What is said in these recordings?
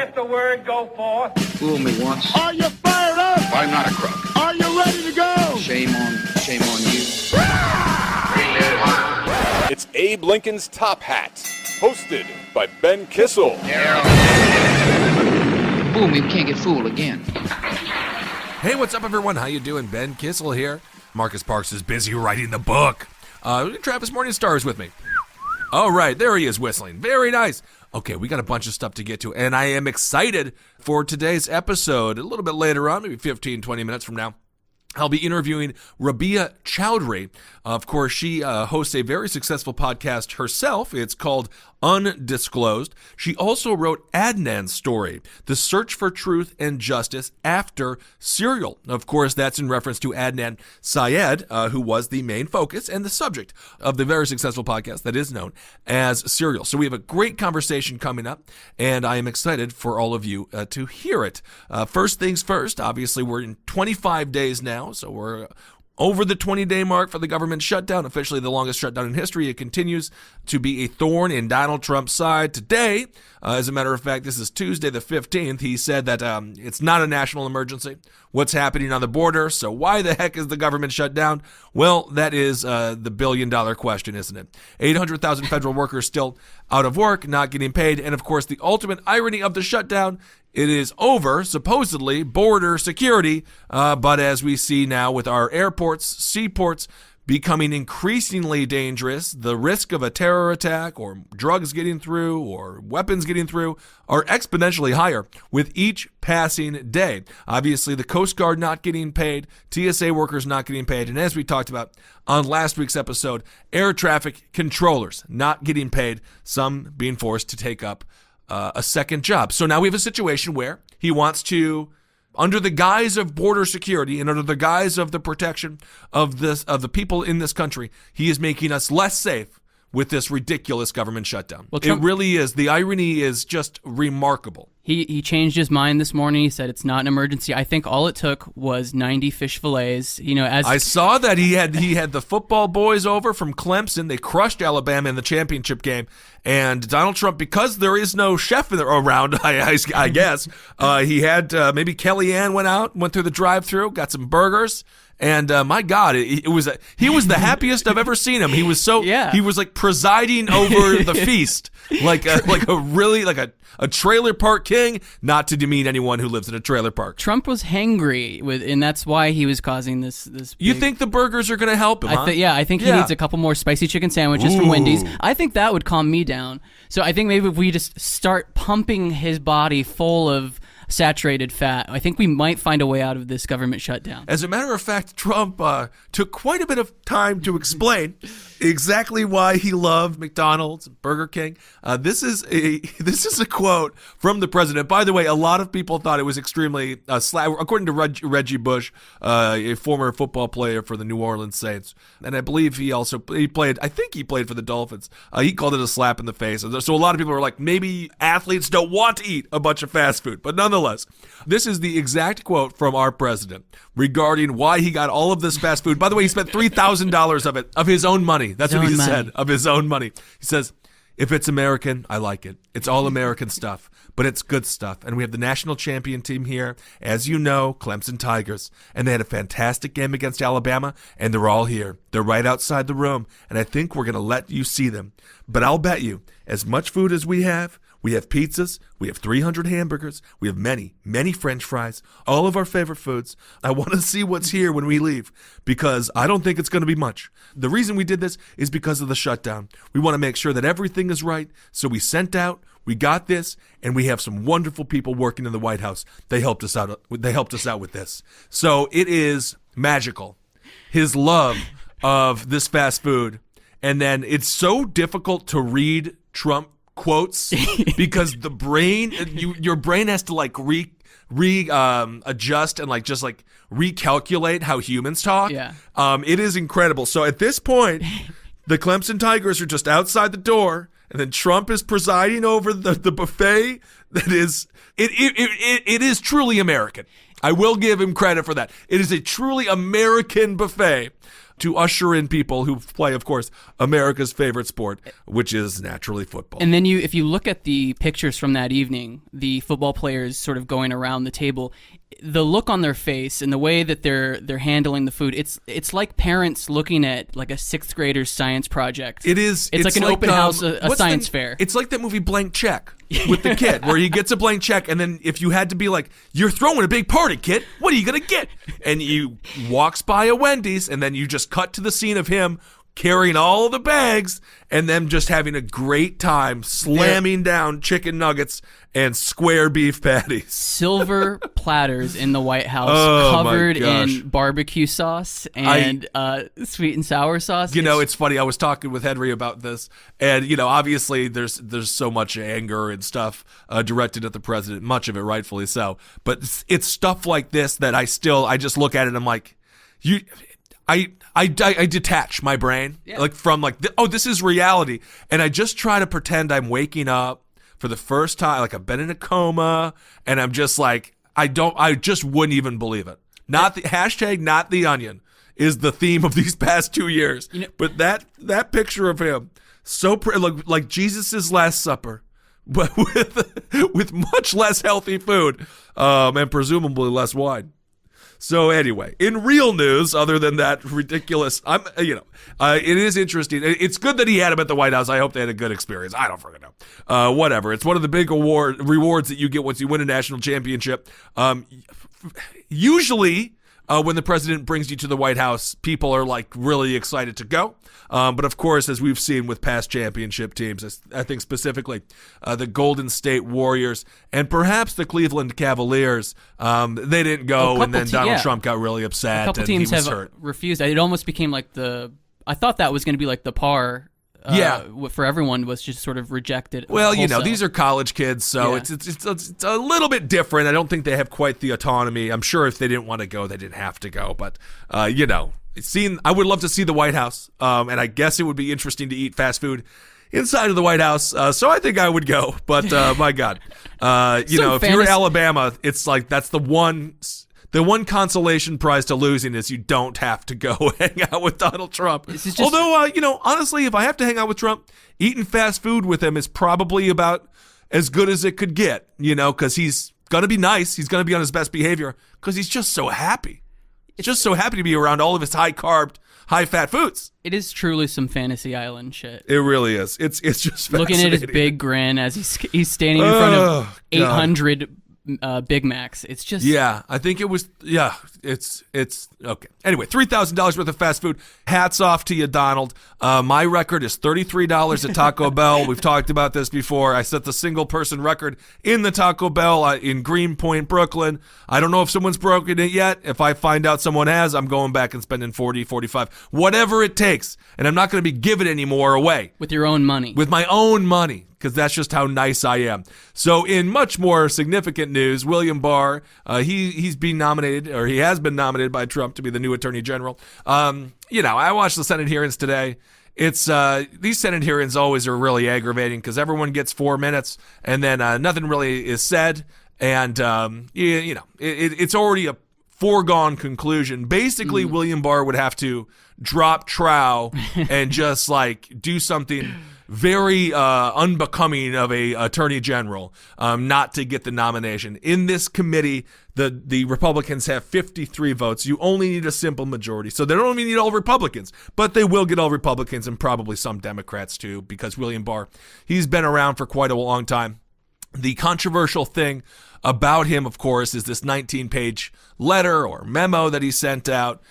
let the word go forth. Fool me once. Are you fired up? I'm not a crook. Are you ready to go? Shame on you. It's Abe Lincoln's Top Hat, hosted by Ben Kissel. Fool me, can't get fooled again. Hey, what's up, everyone? How you doing? Ben Kissel here. Marcus Parks is busy writing the book. Travis Morningstar is with me. All right, there he is whistling. Very nice. Okay, we got a bunch of stuff to get to, and I am excited for today's episode. A little bit later on, maybe 15, 20 minutes from now, I'll be interviewing Rabia Chaudry. Of course, she hosts a very successful podcast herself. It's called Undisclosed. She also wrote Adnan's story, The Search for Truth and Justice After Serial. Of course, that's in reference to Adnan Syed, who was the main focus and the subject of the very successful podcast that is known as Serial. So we have a great conversation coming up, and I am excited for all of you to hear it. First things first, obviously, we're in 25 days now, so we're over the 20-day mark for the government shutdown, officially the longest shutdown in history. It continues to be a thorn in Donald Trump's side. Today, as a matter of fact, this is Tuesday the 15th, he said that it's not a national emergency. What's happening on the border? So why the heck is the government shut down? Well, that is the billion-dollar question, isn't it? 800,000 federal workers still out of work, not getting paid, and of course, the ultimate irony of the shutdown, it is over, supposedly, border security, but as we see now with our airports, seaports becoming increasingly dangerous, the risk of a terror attack or drugs getting through or weapons getting through are exponentially higher with each passing day. Obviously, the Coast Guard not getting paid, TSA workers not getting paid, and as we talked about on last week's episode, air traffic controllers not getting paid, some being forced to take up a second job. So now we have a situation where he wants to, under the guise of border security and under the guise of the protection of the people in this country, he is making us less safe with this ridiculous government shutdown. Well, Trump, it really is. The irony is just remarkable. He changed his mind this morning. He said it's not an emergency. I think all it took was 90 fish fillets. You know, as I saw that he had the football boys over from Clemson. They crushed Alabama in the championship game. And Donald Trump, because there is no chef around, I guess, he had maybe Kellyanne went through the drive-thru, got some burgers. And my God, he was the happiest I've ever seen him. He was he was like presiding over the feast, like a trailer park king. Not to demean anyone who lives in a trailer park. Trump was hangry and that's why he was causing this. You think the burgers are going to help him? I think he needs a couple more spicy chicken sandwiches from Wendy's. I think that would calm me down. So I think maybe if we just start pumping his body full of saturated fat, I think we might find a way out of this government shutdown. As a matter of fact, Trump took quite a bit of time to explain exactly why he loved McDonald's, Burger King. This is a quote from the president. By the way, a lot of people thought it was extremely according to Reggie Bush, a former football player for the New Orleans Saints, and I believe he played for the Dolphins. He called it a slap in the face. So a lot of people were like, maybe athletes don't want to eat a bunch of fast food, but nonetheless, this is the exact quote from our president regarding why he got all of this fast food. By the way, he spent $3,000 of his own money. That's what he said, of his own money. He says, if it's American, I like it. It's all American stuff, but it's good stuff. And we have the national champion team here, as you know, Clemson Tigers. And they had a fantastic game against Alabama, and they're all here. They're right outside the room, and I think we're going to let you see them. But I'll bet you, as much food as we have pizzas, we have 300 hamburgers, we have many, many French fries, all of our favorite foods. I want to see what's here when we leave, because I don't think it's going to be much. The reason we did this is because of the shutdown. We want to make sure that everything is right, so we sent out, we got this, and we have some wonderful people working in the White House. They helped us out with this. So it is magical. His love of this fast food, and then it's so difficult to read Trump quotes because the brain, your brain has to like adjust and just recalculate how humans talk. Yeah. It is incredible. So at this point, the Clemson Tigers are just outside the door, and then Trump is presiding over the buffet. That is, it is truly American. I will give him credit for that. It is a truly American buffet. to usher in people who play, of course, America's favorite sport, which is naturally football. And then if you look at the pictures from that evening, the football players sort of going around the table, the look on their face and the way that they're handling the food, it's like parents looking at like a 6th grader's science project. It is. It's like an open house, a science fair. It's like that movie Blank Check with the kid, where he gets a blank check, and then if you had to be like, you're throwing a big party, kid, what are you gonna get? And he walks by a Wendy's, and then you just cut to the scene of him carrying all the bags and them just having a great time slamming down chicken nuggets and square beef patties. Silver platters in the White House, Oh, covered my gosh. in barbecue sauce and sweet and sour sauce. You know, it's funny. I was talking with Henry about this, and you know, obviously, there's so much anger and stuff directed at the president, much of it rightfully so. But it's stuff like this that I just look at it and I'm like, I detach my brain like from like, this is reality, and I just try to pretend I'm waking up for the first time, like I've been in a coma, and I'm just like, I just wouldn't even believe it. Not the hashtag, not the onion is the theme of these past 2 years. You know, but that picture of him, so like Jesus' Last Supper, but with much less healthy food, and presumably less wine. So anyway, in real news, other than that ridiculous, it is interesting. It's good that he had him at the White House. I hope they had a good experience. I don't freaking know. Whatever. It's one of the big rewards that you get once you win a national championship. Usually, when the president brings you to the White House, people are like really excited to go. But of course, as we've seen with past championship teams, I think specifically the Golden State Warriors and perhaps the Cleveland Cavaliers, they didn't go, and then Donald Trump got really upset. A couple and teams he was have hurt. refused. It almost became like I thought that was going to be like the par. For everyone was just sort of rejected. Well, you know, wholesale. these are college kids, so it's a little bit different. I don't think they have quite the autonomy. I'm sure if they didn't want to go, they didn't have to go. But I would love to see the White House, and I guess it would be interesting to eat fast food inside of the White House. So I think I would go. But my God, if you're Alabama, it's like that's the one consolation prize to losing is you don't have to go hang out with Donald Trump. Although, honestly, if I have to hang out with Trump, eating fast food with him is probably about as good as it could get, because he's going to be nice. He's going to be on his best behavior because he's just so happy. It's just so happy to be around all of his high-carb, high-fat foods. It is truly some fantasy island shit. It really is. It's just fascinating. Looking at his big grin as he's standing in front of 800 Big Macs. It's just... Yeah, I think it was... Yeah, it's okay. Anyway, $3,000 worth of fast food. Hats off to you, Donald. My record is $33 at Taco Bell. We've talked about this before. I set the single-person record in the Taco Bell in Greenpoint, Brooklyn. I don't know if someone's broken it yet. If I find out someone has, I'm going back and spending $40, $45, whatever it takes. And I'm not going to be giving any more away. With your own money. With my own money, because that's just how nice I am. So in much more significant news, William Barr, he's been nominated, or he has been nominated by Trump to be the new Attorney General. I watched the Senate hearings today. It's these Senate hearings always are really aggravating because everyone gets 4 minutes and then nothing really is said, and it's already a foregone conclusion. Basically, William Barr would have to drop trow and just like do something very unbecoming of a attorney general not to get the nomination. In this committee, the Republicans have 53 votes. You only need a simple majority. So they don't even need all Republicans, but they will get all Republicans and probably some Democrats too, because William Barr, he's been around for quite a long time. The controversial thing about him, of course, is this 19-page letter or memo that he sent out,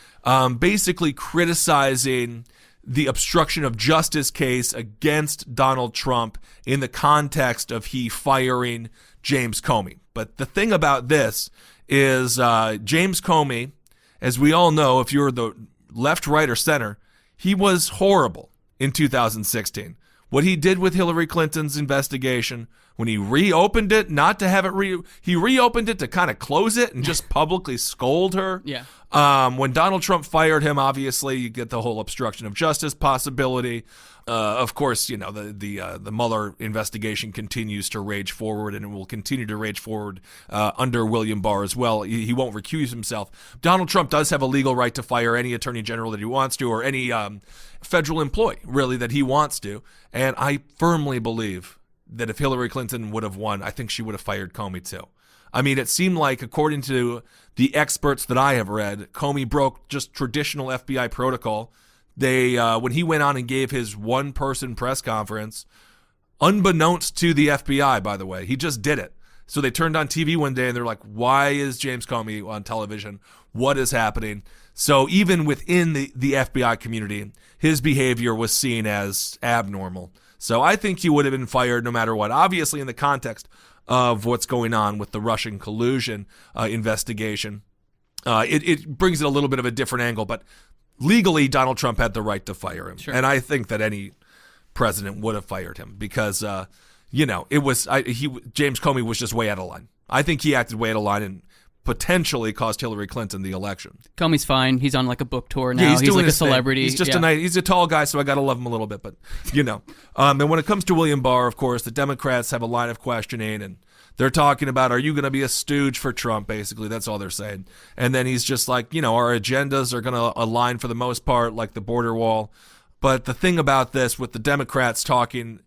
basically criticizing the obstruction of justice case against Donald Trump in the context of he firing James Comey. But the thing about this is James Comey, as we all know, if you're the left, right, or center, he was horrible in 2016. What he did with Hillary Clinton's investigation, when he reopened it, not to have it he reopened it to kind of close it and just publicly scold her. Yeah. When Donald Trump fired him, obviously you get the whole obstruction of justice possibility. Of course, the Mueller investigation continues to rage forward, and it will continue to rage forward under William Barr as well. He won't recuse himself. Donald Trump does have a legal right to fire any attorney general that he wants to, or any federal employee, really, that he wants to. And I firmly believe that if Hillary Clinton would have won, I think she would have fired Comey too. I mean, it seemed like, according to the experts that I have read, Comey broke just traditional FBI protocol. They, when he went on and gave his one-person press conference, unbeknownst to the FBI, by the way, he just did it. So they turned on TV one day and they're like, why is James Comey on television? What is happening? So even within the FBI community, his behavior was seen as abnormal. So I think he would have been fired no matter what. Obviously, in the context of what's going on with the Russian collusion investigation, it brings it a little bit of a different angle, but legally, Donald Trump had the right to fire him. Sure. And I think that any president would have fired him because, it was James Comey was just way out of line. I think he acted way out of line and potentially cost Hillary Clinton the election. Comey's fine. He's on like a book tour now. Yeah, he's doing like a his thing. celebrity. He's just he's a tall guy, so I got to love him a little bit. But, and when it comes to William Barr, of course, the Democrats have a line of questioning, and they're talking about, are you going to be a stooge for Trump, basically. That's all they're saying. And then he's just like, our agendas are going to align for the most part, like the border wall. But the thing about this, with the Democrats talking,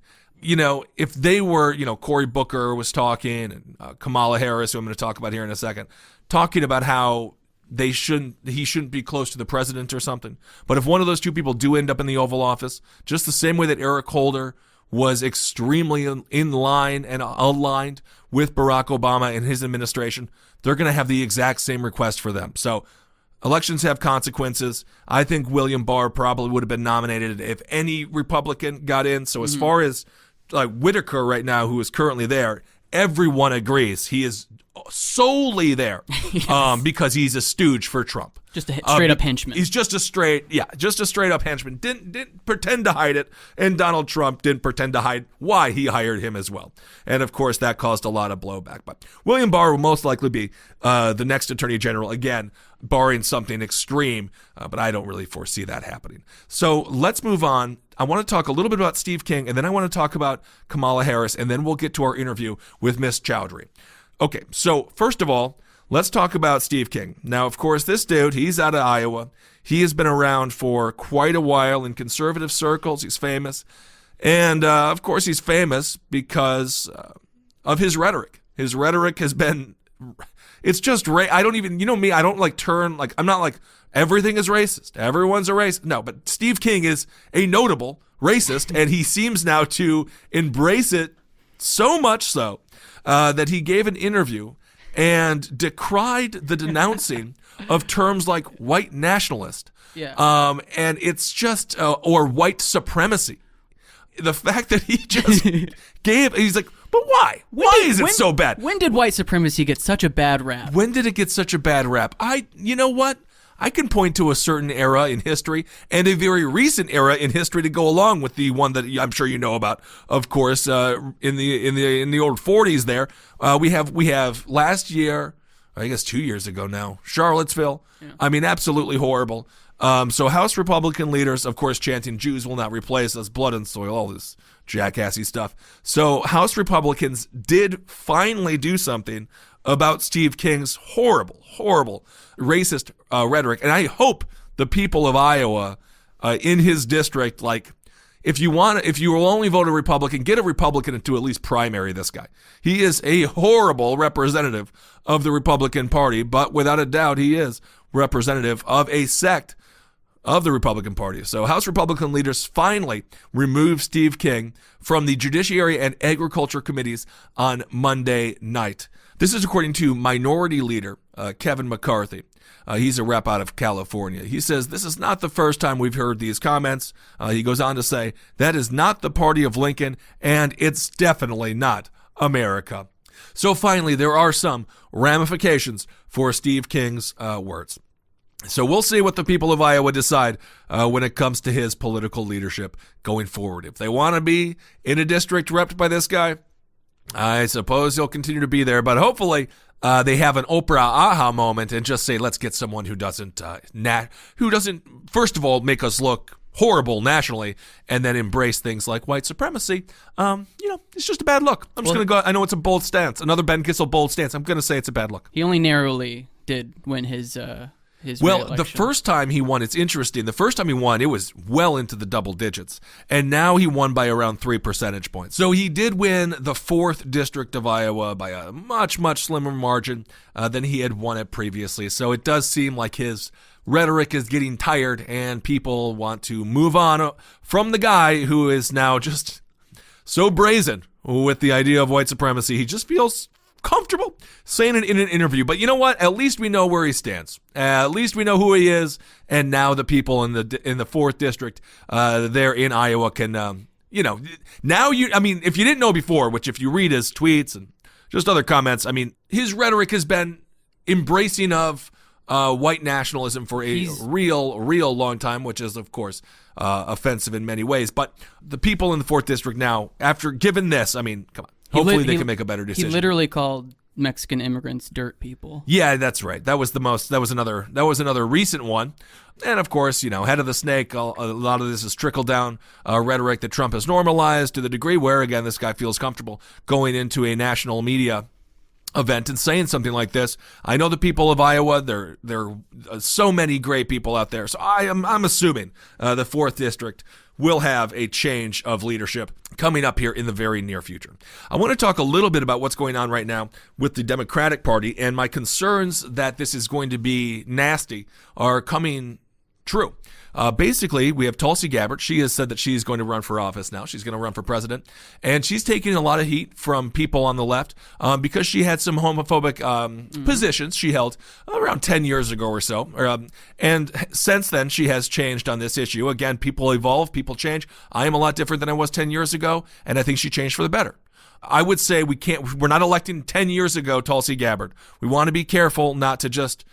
if they were, Cory Booker was talking, and Kamala Harris, who I'm going to talk about here in a second, talking about how he shouldn't be close to the president or something. But if one of those two people do end up in the Oval Office, just the same way that Eric Holder was extremely in line and aligned with Barack Obama and his administration, they're going to have the exact same request for them. So elections have consequences. I think William Barr probably would have been nominated if any Republican got in. So as far as Whitaker right now, who is currently there, everyone agrees he is solely there because he's a stooge for Trump. Just a straight up henchman. He's just a straight up henchman. Didn't pretend to hide it, and Donald Trump didn't pretend to hide why he hired him as well. And of course, that caused a lot of blowback. But William Barr will most likely be the next Attorney General again, barring something extreme. But I don't really foresee that happening. So let's move on. I want to talk a little bit about Steve King, and then I want to talk about Kamala Harris, and then we'll get to our interview with Miss Chaudry. Okay, so first of all, let's talk about Steve King. Now, of course, this dude, he's out of Iowa. He has been around for quite a while in conservative circles. He's famous. And, of course, he's famous because of his rhetoric. His rhetoric has been, it's just, I don't even, me, I don't I'm not like, everything is racist. Everyone's a racist. No, but Steve King is a notable racist, and he seems now to embrace it so much so that he gave an interview and decried the denouncing of terms like white nationalist. Yeah. And it's just, or white supremacy. The fact that he just he's like, but why? Why is it so bad? When did white supremacy get such a bad rap? When did it get such a bad rap? You know what? I can point to a certain era in history and a very recent era in history to go along with the one that I'm sure you know about. Of course, in the old 40s, there we have last year, I guess 2 years ago now, Charlottesville. Yeah. I mean, absolutely horrible. So House Republican leaders, of course, chanting "Jews will not replace us," blood and soil, all this jackassy stuff. So House Republicans did finally do something about Steve King's horrible racist rhetoric. And I hope the people of Iowa in his district, if you will only vote a Republican, get a Republican to at least primary this guy. He is a horrible representative of the Republican Party, but without a doubt, he is representative of a sect of the Republican Party. So House Republican leaders finally removed Steve King from the Judiciary and Agriculture Committees on Monday night. This is according to Minority Leader Kevin McCarthy. He's a rep out of California. He says, this is not the first time we've heard these comments. He goes on to say, that is not the party of Lincoln, and it's definitely not America. So finally, there are some ramifications for Steve King's words. So we'll see what the people of Iowa decide when it comes to his political leadership going forward. If they want to be in a district repped by this guy, I suppose he'll continue to be there, but hopefully they have an Oprah aha moment and just say, let's get someone who doesn't, first of all, make us look horrible nationally, and then embrace things like white supremacy. It's just a bad look. I'm just going to go, I know it's a bold stance. Another Ben Kissel bold stance. I'm going to say it's a bad look. He only narrowly did win his well, the first time he won, it's interesting. The first time he won, it was well into the double digits. And now he won by around 3 percentage points. So he did win the 4th district of Iowa by a much, much slimmer margin than he had won it previously. So it does seem like his rhetoric is getting tired and people want to move on from the guy who is now just so brazen with the idea of white supremacy. He just feels comfortable saying it in an interview. But you know what? At least we know where he stands. At least we know who he is. And now the people in the 4th district there in Iowa can, now if you didn't know before, which if you read his tweets and just other comments, his rhetoric has been embracing of white nationalism for a real long time, which is, of course, offensive in many ways. But the people in the 4th district now, after given this, come on. Hopefully they can make a better decision. He literally called Mexican immigrants dirt people. Yeah, that's right. That was another recent one. And of course, head of the snake, a lot of this is trickle down rhetoric that Trump has normalized to the degree where, again, this guy feels comfortable going into a national media event and saying something like this. I know the people of Iowa, there are so many great people out there. So I'm assuming the 4th district will have a change of leadership coming up here in the very near future. I want to talk a little bit about what's going on right now with the Democratic Party, and my concerns that this is going to be nasty are coming true. Basically, we have Tulsi Gabbard. She has said that she's going to run for office now. She's going to run for president. And she's taking a lot of heat from people on the left because she had some homophobic positions she held around 10 years ago or so. And since then, she has changed on this issue. Again, people evolve, people change. I am a lot different than I was 10 years ago, and I think she changed for the better. I would say we're not electing 10 years ago Tulsi Gabbard. We want to be careful not to just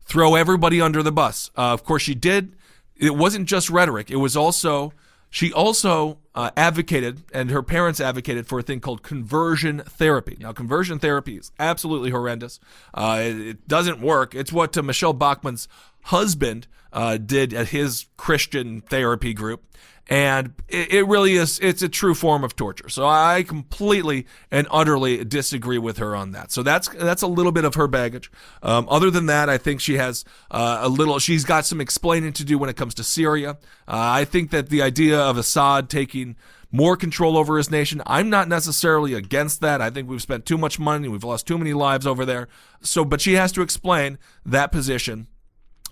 throw everybody under the bus. Of course, she did. It wasn't just rhetoric. It was also, she also advocated, and her parents advocated for a thing called conversion therapy. Now, conversion therapy is absolutely horrendous. It doesn't work. It's what Michelle Bachmann's husband did at his Christian therapy group. And it really is, it's a true form of torture. So I completely and utterly disagree with her on that. So that's a little bit of her baggage. Other than that, I think she has she's got some explaining to do when it comes to Syria. I think that the idea of Assad taking more control over his nation, I'm not necessarily against that. I think we've spent too much money. We've lost too many lives over there. But she has to explain that position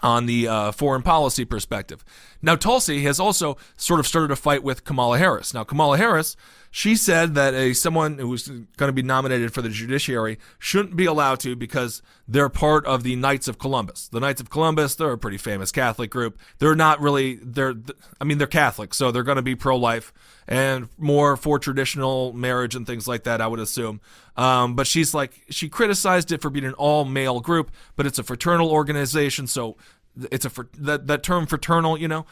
on the foreign policy perspective. Now, Tulsi has also sort of started a fight with Kamala Harris. Now, Kamala Harris, she said that someone who was going to be nominated for the judiciary shouldn't be allowed to because they're part of the Knights of Columbus. The Knights of Columbus, they're a pretty famous Catholic group. They're not really, they're Catholic, so they're going to be pro-life and more for traditional marriage and things like that, I would assume. But she criticized it for being an all-male group, but it's a fraternal organization, so it's that term fraternal, that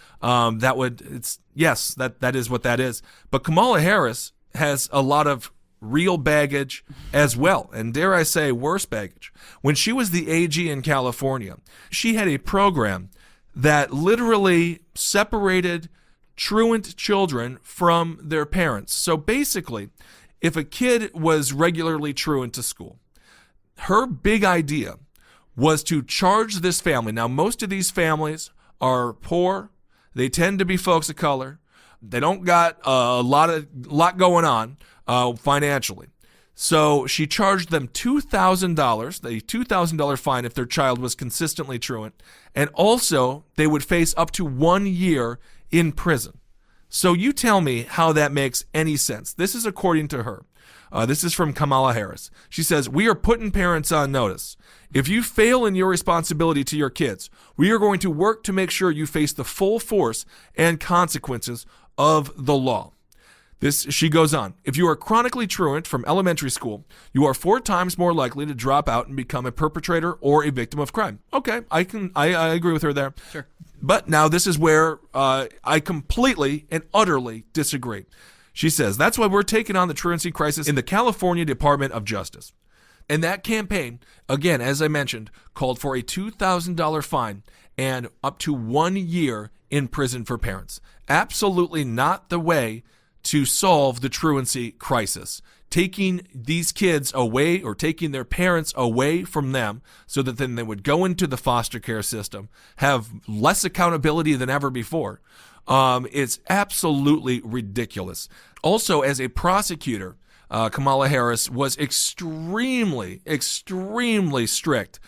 is what that is. But Kamala Harris has a lot of real baggage as well, and dare I say worse baggage. When she was the AG in California, she had a program that literally separated truant children from their parents. So basically, if a kid was regularly truant to school, her big idea was to charge this family. Now, most of these families are poor. They tend to be folks of color. They don't got a lot going on financially. So she charged them $2,000, a $2,000 fine if their child was consistently truant, and also they would face up to 1 year in prison. So you tell me how that makes any sense. This is according to her. This is from Kamala Harris. She says, "We are putting parents on notice. If you fail in your responsibility to your kids, we are going to work to make sure you face the full force and consequences of the law." She goes on, "If you are chronically truant from elementary school, you are 4 times more likely to drop out and become a perpetrator or a victim of crime." Okay, I agree with her there. Sure. But now this is where I completely and utterly disagree. She says, that's why we're taking on the truancy crisis in the California Department of Justice. And that campaign, again, as I mentioned, called for a $2,000 fine and up to 1 year in prison for parents. Absolutely not the way to solve the truancy crisis. Taking these kids away or taking their parents away from them so that then they would go into the foster care system, have less accountability than ever before. It's absolutely ridiculous. Also, as a prosecutor, Kamala Harris was extremely strict.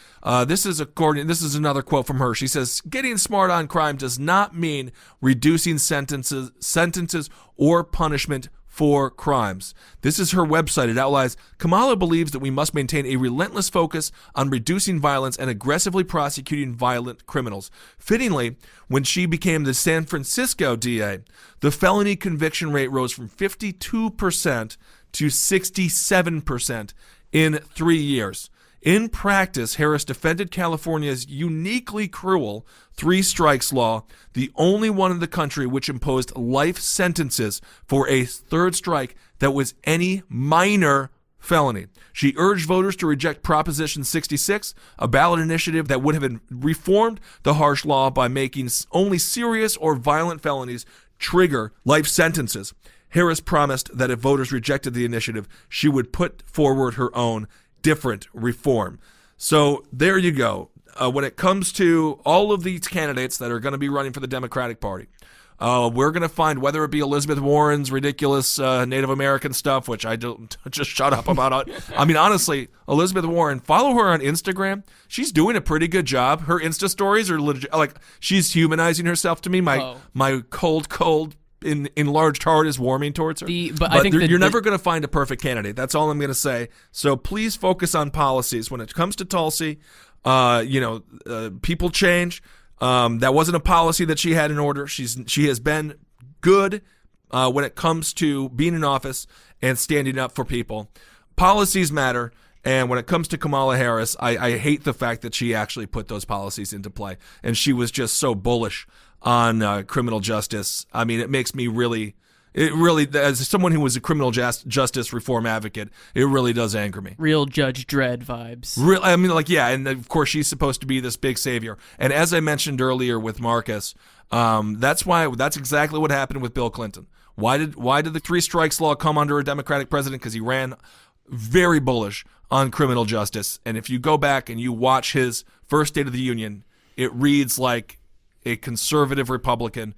This is another quote from her. She says, "Getting smart on crime does not mean reducing sentences or punishment for crimes." This is her website. It outlines, Kamala believes that we must maintain a relentless focus on reducing violence and aggressively prosecuting violent criminals. Fittingly, when she became the San Francisco DA, the felony conviction rate rose from 52% to 67% in 3 years. In practice, Harris defended California's uniquely cruel three strikes law, the only one in the country which imposed life sentences for a third strike that was any minor felony. She urged voters to reject Proposition 66, a ballot initiative that would have reformed the harsh law by making only serious or violent felonies trigger life sentences. Harris promised that if voters rejected the initiative, she would put forward her own different reform. So there you go. When it comes to all of these candidates that are going to be running for the Democratic Party, we're going to find, whether it be Elizabeth Warren's ridiculous Native American stuff, which I don't just shut up about. I mean, honestly, Elizabeth Warren, follow her on Instagram. She's doing a pretty good job. Her Insta stories are legit, like, she's humanizing herself to me. My cold enlarged heart is warming towards her. But I think you're never going to find a perfect candidate. That's all I'm going to say. So please focus on policies. When it comes to Tulsi, people change. That wasn't a policy that she had in order. She has been good when it comes to being in office and standing up for people. Policies matter. And when it comes to Kamala Harris, I hate the fact that she actually put those policies into play. And she was just so bullish on criminal justice. I mean, it makes me really, as someone who was a criminal justice reform advocate, it really does anger me. Real Judge Dredd vibes. And of course she's supposed to be this big savior. And as I mentioned earlier with Marcus, that's exactly what happened with Bill Clinton. Why did the three strikes law come under a Democratic president? Because he ran very bullish on criminal justice. And if you go back and you watch his first State of the Union, it reads like a conservative Republican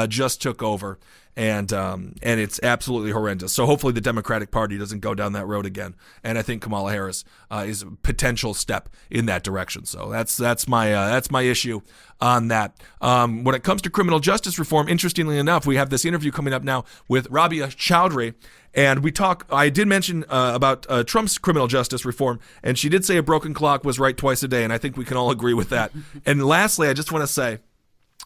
just took over, and it's absolutely horrendous. So hopefully the Democratic Party doesn't go down that road again, and I think Kamala Harris is a potential step in that direction. So that's my issue on that. When it comes to criminal justice reform, interestingly enough, we have this interview coming up now with Rabia Chaudry. And I did mention about Trump's criminal justice reform, and she did say a broken clock was right twice a day, and I think we can all agree with that. And lastly, I just want to say,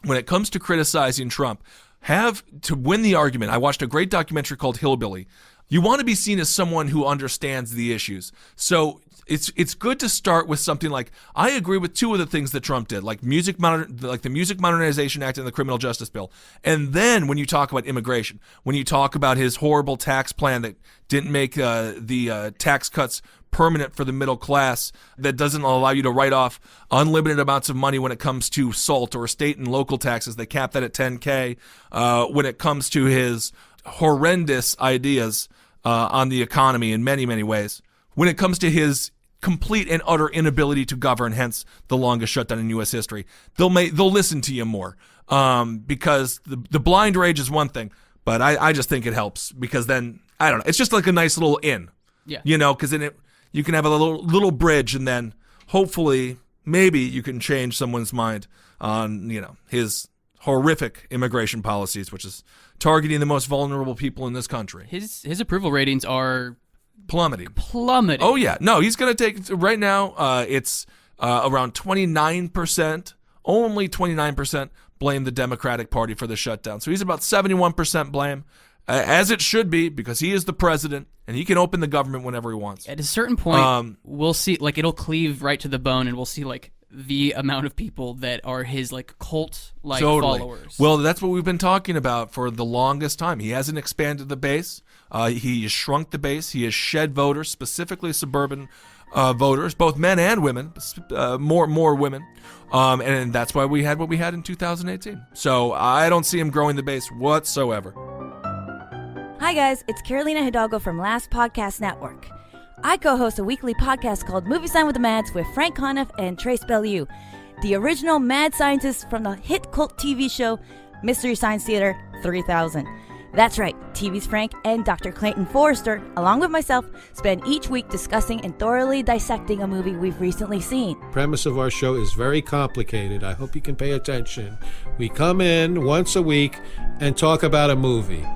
when it comes to criticizing Trump, to win the argument, I watched a great documentary called Hillbilly. You want to be seen as someone who understands the issues. So it's good to start with something like, I agree with two of the things that Trump did, like the Music Modernization Act and the Criminal Justice Bill. And then when you talk about immigration, when you talk about his horrible tax plan that didn't make the tax cuts permanent for the middle class, that doesn't allow you to write off unlimited amounts of money when it comes to SALT or state and local taxes. They cap that at $10K. When it comes to his horrendous ideas on the economy in many, many ways. When it comes to his complete and utter inability to govern, hence the longest shutdown in U.S. history, they'll listen to you more, because the blind rage is one thing, but I just think it helps, because then, I don't know, it's just like a nice little in, because then you can have a little bridge, and then hopefully maybe you can change someone's mind on his horrific immigration policies, which is targeting the most vulnerable people in this country. His approval ratings are plummeting. Oh yeah, no, he's going to take right now. It's around 29%. Only 29% blame the Democratic Party for the shutdown. So he's about 71% blame, as it should be, because he is the president and he can open the government whenever he wants. At a certain point, we'll see, it'll cleave right to the bone, and we'll see, the amount of people that are his like cult-like Totally. followers. Well, that's what we've been talking about for the longest time. He hasn't expanded the base. He has shrunk the base. He has shed voters, specifically suburban voters, both men and women, more women. And that's why we had what we had in 2018. So I don't see him growing the base whatsoever. Hi guys, it's Carolina Hidalgo from Last Podcast Network. I co-host a weekly podcast called Movie Sign with the Mads with Frank Conniff and Trace Bellew, the original mad scientists from the hit cult TV show Mystery Science Theater 3000. That's right, TV's Frank and Dr. Clayton Forrester, along with myself, spend each week discussing and thoroughly dissecting a movie we've recently seen. Premise of our show is very complicated. I hope you can pay attention. We come in once a week and talk about a movie.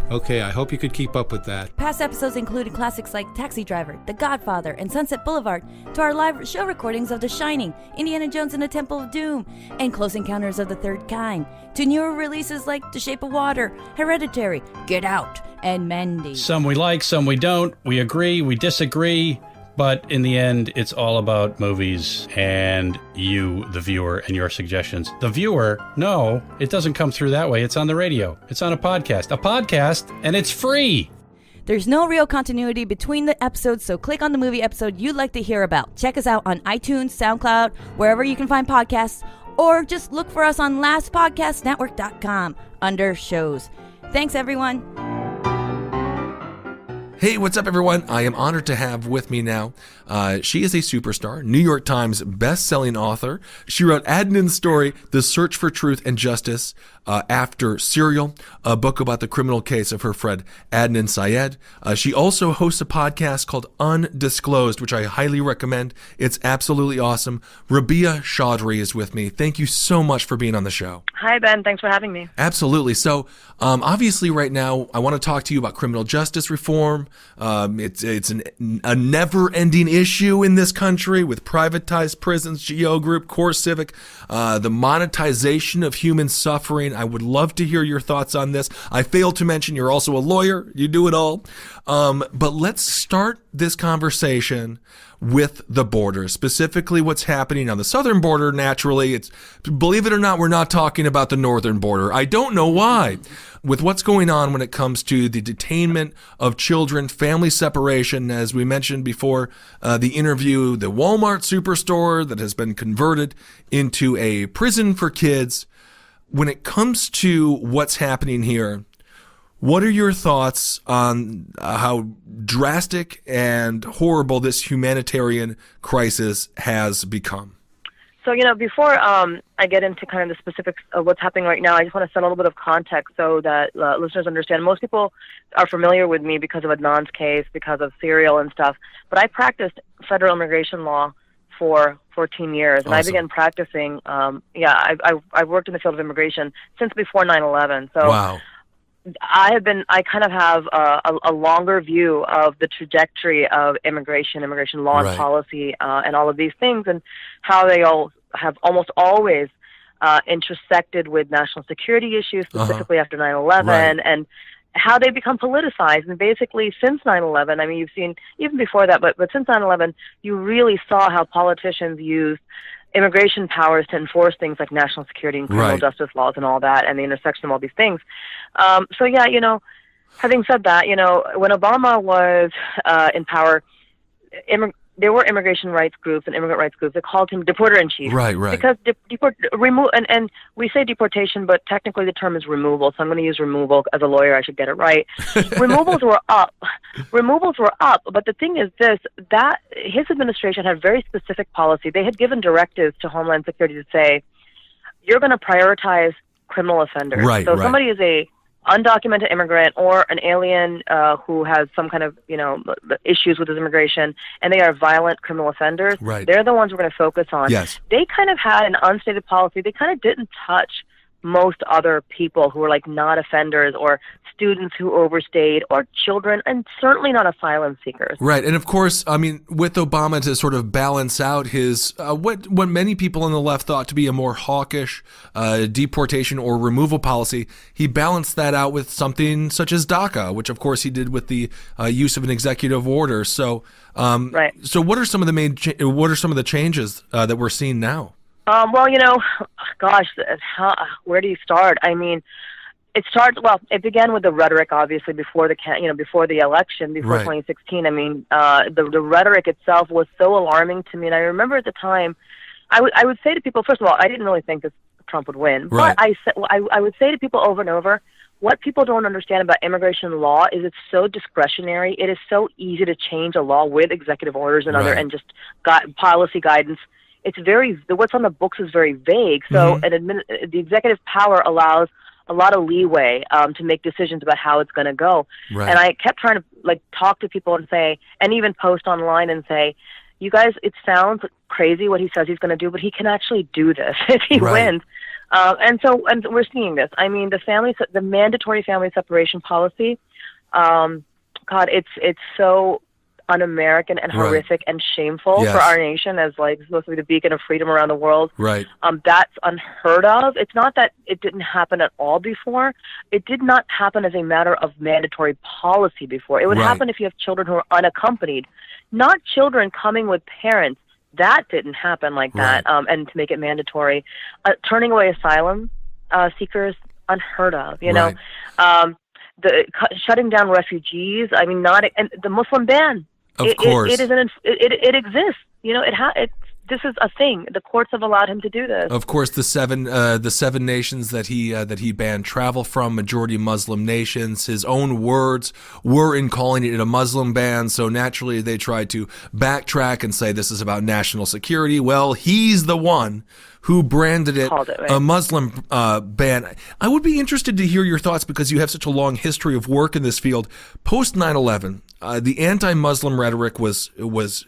Okay, I hope you could keep up with that. Past episodes included classics like Taxi Driver, The Godfather, and Sunset Boulevard, to our live show recordings of The Shining, Indiana Jones and the Temple of Doom, and Close Encounters of the Third Kind, to newer releases like The Shape of Water, Hereditary, Get Out, and Mandy. Some we like, some we don't. We agree, we disagree. But in the end, it's all about movies and you, the viewer, and your suggestions. The viewer, no, it doesn't come through that way. It's on the radio. It's on a podcast. And it's free. There's no real continuity between the episodes, so click on the movie episode you'd like to hear about. Check us out on iTunes, SoundCloud, wherever you can find podcasts, or just look for us on lastpodcastnetwork.com under shows. Thanks, everyone. Hey, what's up, everyone? I am honored to have with me now. She is a superstar, New York Times best-selling author. She wrote Adnan's story, The Search for Truth and Justice, after Serial, a book about the criminal case of her friend Adnan Syed. She also hosts a podcast called Undisclosed, which I highly recommend. It's absolutely awesome. Rabia Chaudry is with me. Thank you so much for being on the show. Hi, Ben. Thanks for having me. Absolutely. So, obviously, right now, I want to talk to you about criminal justice reform. It's a never-ending issue in this country with privatized prisons, GO Group, Core Civic, the monetization of human suffering. I would love to hear your thoughts on this. I failed to mention you're also a lawyer. You do it all. But let's start this conversation with the border, specifically what's happening on the southern border. Naturally, it's, believe it or not, we're not talking about the northern border. I don't know why. With what's going on when it comes to the detainment of children, family separation, as we mentioned before, the interview, the Walmart superstore that has been converted into a prison for kids. When it comes to what's happening here, what are your thoughts on how drastic and horrible this humanitarian crisis has become? So, before I get into kind of the specifics of what's happening right now, I just want to set a little bit of context so that listeners understand. Most people are familiar with me because of Adnan's case, because of Serial and stuff, but I practiced federal immigration law for 14 years, and Awesome. I began practicing, I've worked in the field of immigration since before 9/11. So Wow. I kind of have a longer view of the trajectory of immigration law Right. and policy, and all of these things, and how they all have almost always intersected with national security issues, specifically after 9/11, Right. and how they become politicized. And basically, since 9/11, I mean, you've seen, even before that, but since 9/11, you really saw how politicians used immigration powers to enforce things like national security and criminal Right. justice laws and all that, and the intersection of all these things. Having said that, when Obama was in power, there were immigration rights groups and immigrant rights groups that called him deporter-in-chief. Right. Because and we say deportation, but technically the term is removal, so I'm going to use removal. As a lawyer, I should get it right. Removals were up, but the thing is that his administration had very specific policy. They had given directives to Homeland Security to say, you're going to prioritize criminal offenders. Right, so right. somebody is a undocumented immigrant or an alien who has some kind of, issues with his immigration, and they are violent criminal offenders, Right. they're the ones we're going to focus on. Yes. They kind of had an unstated policy. They kind of didn't touch most other people who are like not offenders or students who overstayed or children, and certainly not asylum seekers. Right. And of course, I mean, with Obama to sort of balance out his, what many people on the left thought to be a more hawkish deportation or removal policy, he balanced that out with something such as DACA, which of course he did with the use of an executive order. So, Right. So what are some of the what are some of the changes that we're seeing now? Well, gosh, where do you start? I mean, it began with the rhetoric, obviously, before the election, before Right. 2016. I mean, the rhetoric itself was so alarming to me. And I remember at the time, I would say to people, first of all, I didn't really think that Trump would win. Right. But I would say to people over and over, what people don't understand about immigration law is it's so discretionary. It is so easy to change a law with executive orders and Right. and just policy guidance. It's what's on the books is very vague. So the executive power allows a lot of leeway to make decisions about how it's going to go. Right. And I kept trying to talk to people and say, and even post online and say, you guys, it sounds crazy what he says he's going to do, but he can actually do this if he Right. wins. And we're seeing this. I mean, the mandatory family separation policy, God, it's so un-American and Right. horrific and shameful Yes. for our nation as supposed to be the beacon of freedom around the world. Right. That's unheard of. It's not that it didn't happen at all before. It did not happen as a matter of mandatory policy before. It would Right. happen if you have children who are unaccompanied, not children coming with parents. That didn't happen like that. And to make it mandatory, turning away asylum seekers, unheard of. Shutting down refugees. I mean, and the Muslim ban. Of course. It exists. This is a thing. The courts have allowed him to do this. Of course, the seven nations that he banned travel from, majority Muslim nations. His own words were in calling it a Muslim ban, so naturally they tried to backtrack and say this is about national security. Well, he's the one who branded it Called it, right. a Muslim ban. I would be interested to hear your thoughts because you have such a long history of work in this field. Post 9/11, the anti-Muslim rhetoric was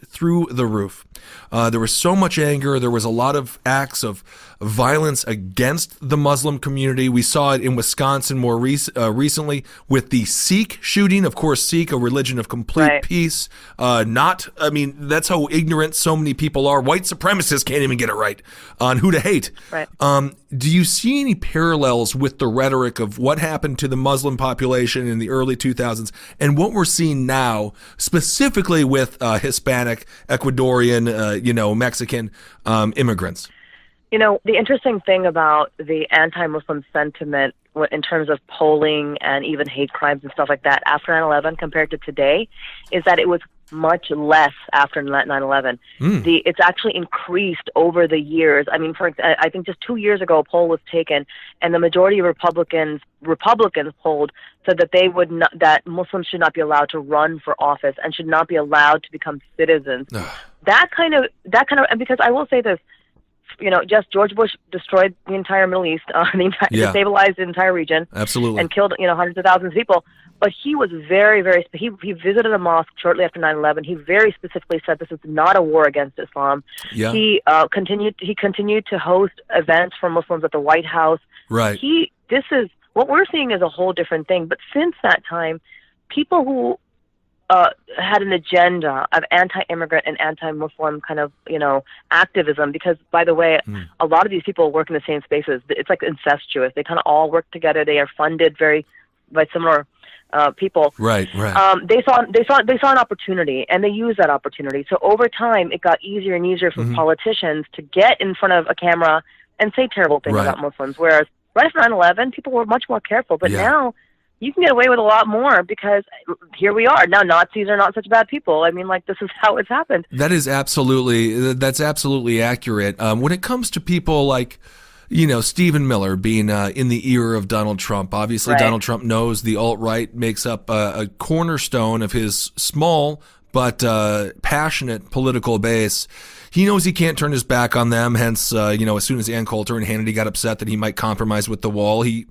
through the roof. There was so much anger. There was a lot of acts of violence against the Muslim community. We saw it in Wisconsin more recently with the Sikh shooting. Of course, Sikh, a religion of complete Right. peace. That's how ignorant so many people are. White supremacists can't even get it right on who to hate. Right. Do you see any parallels with the rhetoric of what happened to the Muslim population in the early 2000s and what we're seeing now, specifically with Hispanic, Ecuadorian, Mexican immigrants? The interesting thing about the anti-Muslim sentiment in terms of polling and even hate crimes and stuff like that after 9/11 compared to today is that it was much less after 9/11. It's actually increased over the years. I mean, I think just 2 years ago, a poll was taken, and the majority of Republicans polled said that that Muslims should not be allowed to run for office and should not be allowed to become citizens. That kind of, and because I will say this, just George Bush destroyed the entire Middle East, destabilized the entire region, Absolutely, and killed hundreds of thousands of people. But he was very, very. He visited a mosque shortly after 9/11. He very specifically said this is not a war against Islam. Yeah. He continued to host events for Muslims at the White House. Right. This is what we're seeing is a whole different thing. But since that time, people who had an agenda of anti-immigrant and anti-Muslim kind of, activism, because, by the way, a lot of these people work in the same spaces. It's like incestuous. They kind of all work together. They are funded by similar people. Right. They saw an opportunity, and they used that opportunity. So over time, it got easier and easier for politicians to get in front of a camera and say terrible things Right. about Muslims. Whereas right after 9/11, people were much more careful. But now you can get away with a lot more because here we are. Now Nazis are not such bad people. I mean, this is how it's happened. That's absolutely accurate. When it comes to people like, Stephen Miller being in the ear of Donald Trump, obviously Right. Donald Trump knows the alt-right makes up a cornerstone of his small but passionate political base. He knows he can't turn his back on them. Hence, as soon as Ann Coulter and Hannity got upset that he might compromise with the wall, he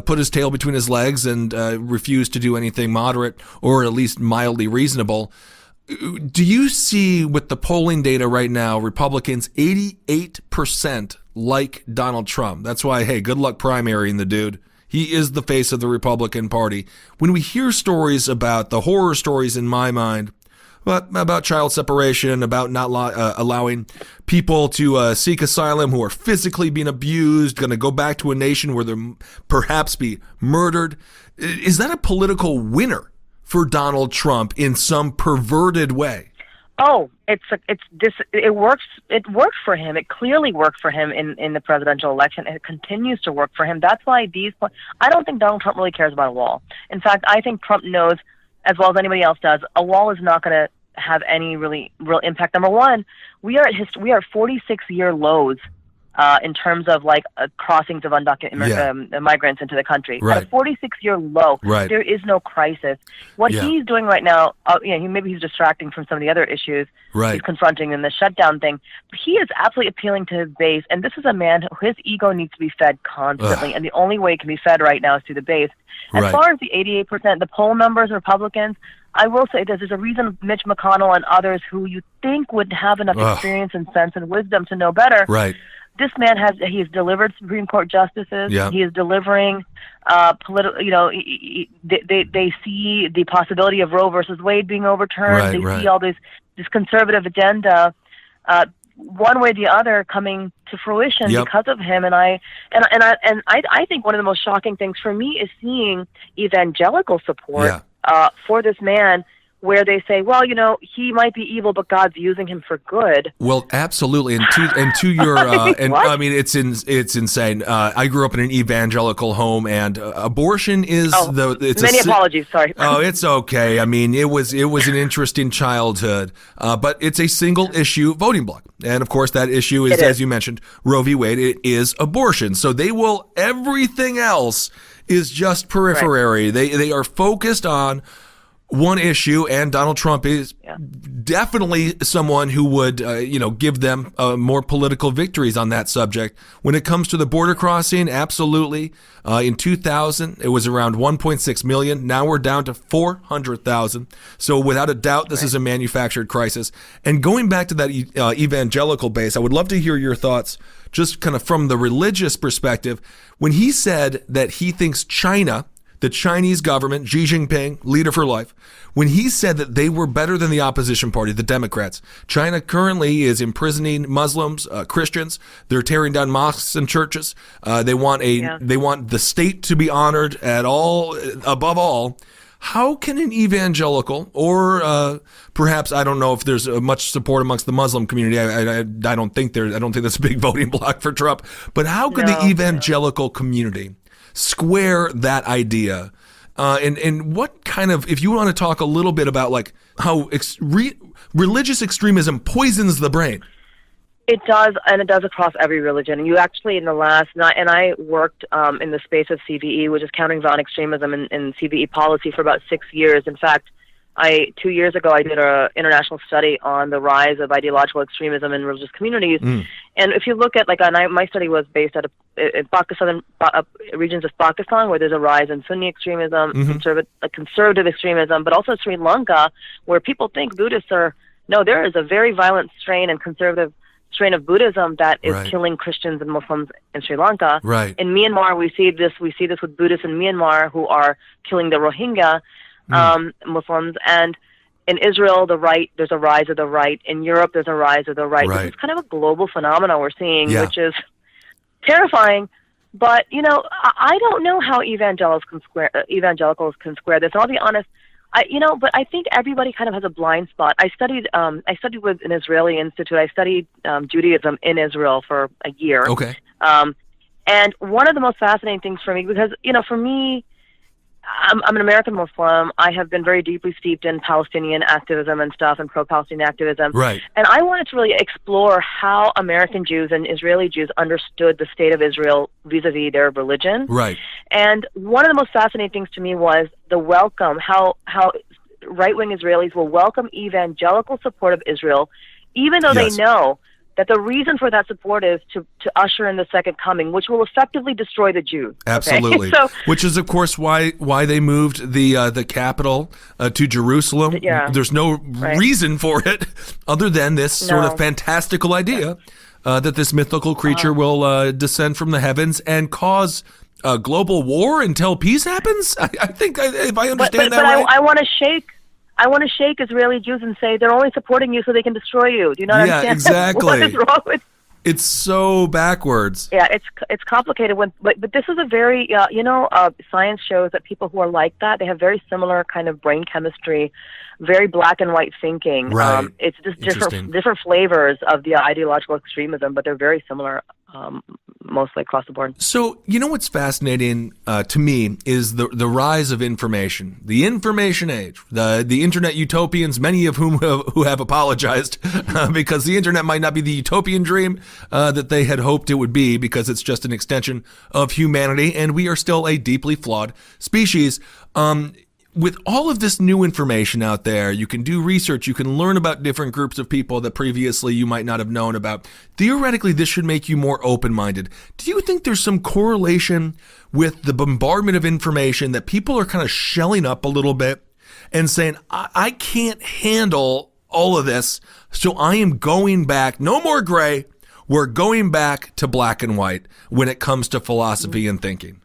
put his tail between his legs and refused to do anything moderate or at least mildly reasonable. Do you see with the polling data right now, Republicans 88% like Donald Trump. That's why, hey, good luck primarying the dude. He is the face of the Republican Party. When we hear stories about the horror stories in my mind, about child separation, about not allowing people to seek asylum who are physically being abused, going to go back to a nation where they'll perhaps be murdered, is that a political winner for Donald Trump in some perverted way? Oh, it works. It worked for him. It clearly worked for him in the presidential election, and it continues to work for him. That's why I don't think Donald Trump really cares about a wall. In fact, I think Trump knows, as well as anybody else does, a wall is not going to have any real impact. Number one, we are 46-year lows in terms of crossings of undocumented migrants into the country. Right. At a 46-year low, right. There is no crisis. What he's doing right now, maybe he's distracting from some of the other issues he's confronting in the shutdown thing. But he is absolutely appealing to his base, and this is a man whose ego needs to be fed constantly, and the only way it can be fed right now is through the base. As far as the 88%, the poll numbers, Republicans, I will say this, there's a reason Mitch McConnell and others who you think would have enough experience and sense and wisdom to know better. Right. This man he's delivered Supreme Court justices. Yeah. He is delivering political, they see the possibility of Roe versus Wade being overturned. They see all this conservative agenda, one way or the other, coming to fruition because of him. And I think one of the most shocking things for me is seeing evangelical support for this man, where they say, well, he might be evil, but God's using him for good. Well, absolutely. And to your, I mean, it's insane. I grew up in an evangelical home, and abortion is many apologies. Sorry. Oh, it's okay. I mean, it was an interesting childhood, but it's a single issue voting block. And of course, that issue is, as you mentioned, Roe v. Wade. It is abortion. So everything else is just periphery. Right. They are focused on one issue, and Donald Trump is definitely someone who would, give them more political victories on that subject. When it comes to the border crossing, absolutely. In 2000, it was around 1.6 million. Now we're down to 400,000. So without a doubt, this is a manufactured crisis. And going back to that evangelical base, I would love to hear your thoughts, just kind of from the religious perspective. When he said that he thinks China, the Chinese government, Xi Jinping, leader for life, when he said that they were better than the opposition party, the Democrats. China currently is imprisoning Muslims, Christians. They're tearing down mosques and churches. They want the state to be honored above all. How can an evangelical, or perhaps, I don't know if there's much support amongst the Muslim community. I don't think that's a big voting bloc for Trump. But how could the evangelical community square that idea? And what kind of, if you want to talk a little bit about how religious extremism poisons the brain. It does, and it does across every religion. And you actually, in the last night, and I worked in the space of CVE, which is countering violent extremism in CVE policy, for about 6 years. In fact, 2 years ago, I did an international study on the rise of ideological extremism in religious communities. And if you look at, my study was based in Pakistan, regions of Pakistan, where there's a rise in Sunni extremism, conservative extremism, but also Sri Lanka, where people think Buddhists there is a very violent strain and conservative strain of Buddhism that is killing Christians and Muslims in Sri Lanka. Right. In Myanmar, we see this with Buddhists in Myanmar who are killing the Rohingya Muslims, and in Israel, there's a rise of the right. In Europe, there's a rise of the right. This is kind of a global phenomenon we're seeing, which is terrifying. But I don't know how evangelicals can square this. And I'll be honest, but I think everybody kind of has a blind spot. I studied with an Israeli institute. I studied Judaism in Israel for a year. Okay. And one of the most fascinating things for me, because for me, I'm an American Muslim. I have been very deeply steeped in Palestinian activism and stuff, and pro-Palestinian activism. Right. And I wanted to really explore how American Jews and Israeli Jews understood the state of Israel vis-a-vis their religion. Right. And one of the most fascinating things to me was the welcome, how right-wing Israelis will welcome evangelical support of Israel, even though they know that the reason for that support is to usher in the second coming, which will effectively destroy the Jews. Absolutely. Okay? Which is, of course, why they moved the capital to Jerusalem. Yeah. There's no reason for it other than this sort of fantastical idea that this mythical creature will descend from the heavens and cause a global war until peace happens? I think, if I understand that right. I want to shake. I want to shake Israeli Jews and say they're only supporting you so they can destroy you. Do you not understand? Exactly. What is wrong with? It's so backwards. Yeah, it's complicated. But this is a very science shows that people who are like that, they have very similar kind of brain chemistry, very black and white thinking. Right. It's just different flavors of the ideological extremism, but they're very similar. Mostly across the board. So, you know what's fascinating to me is the rise of information, the information age, the internet utopians, many of whom who have apologized because the internet might not be the utopian dream that they had hoped it would be, because it's just an extension of humanity, and we are still a deeply flawed species. With all of this new information out there, you can do research, you can learn about different groups of people that previously you might not have known about. Theoretically, this should make you more open-minded. Do you think there's some correlation with the bombardment of information that people are kind of shelling up a little bit and saying, I can't handle all of this, so I am going back, no more gray, we're going back to black and white when it comes to philosophy and thinking?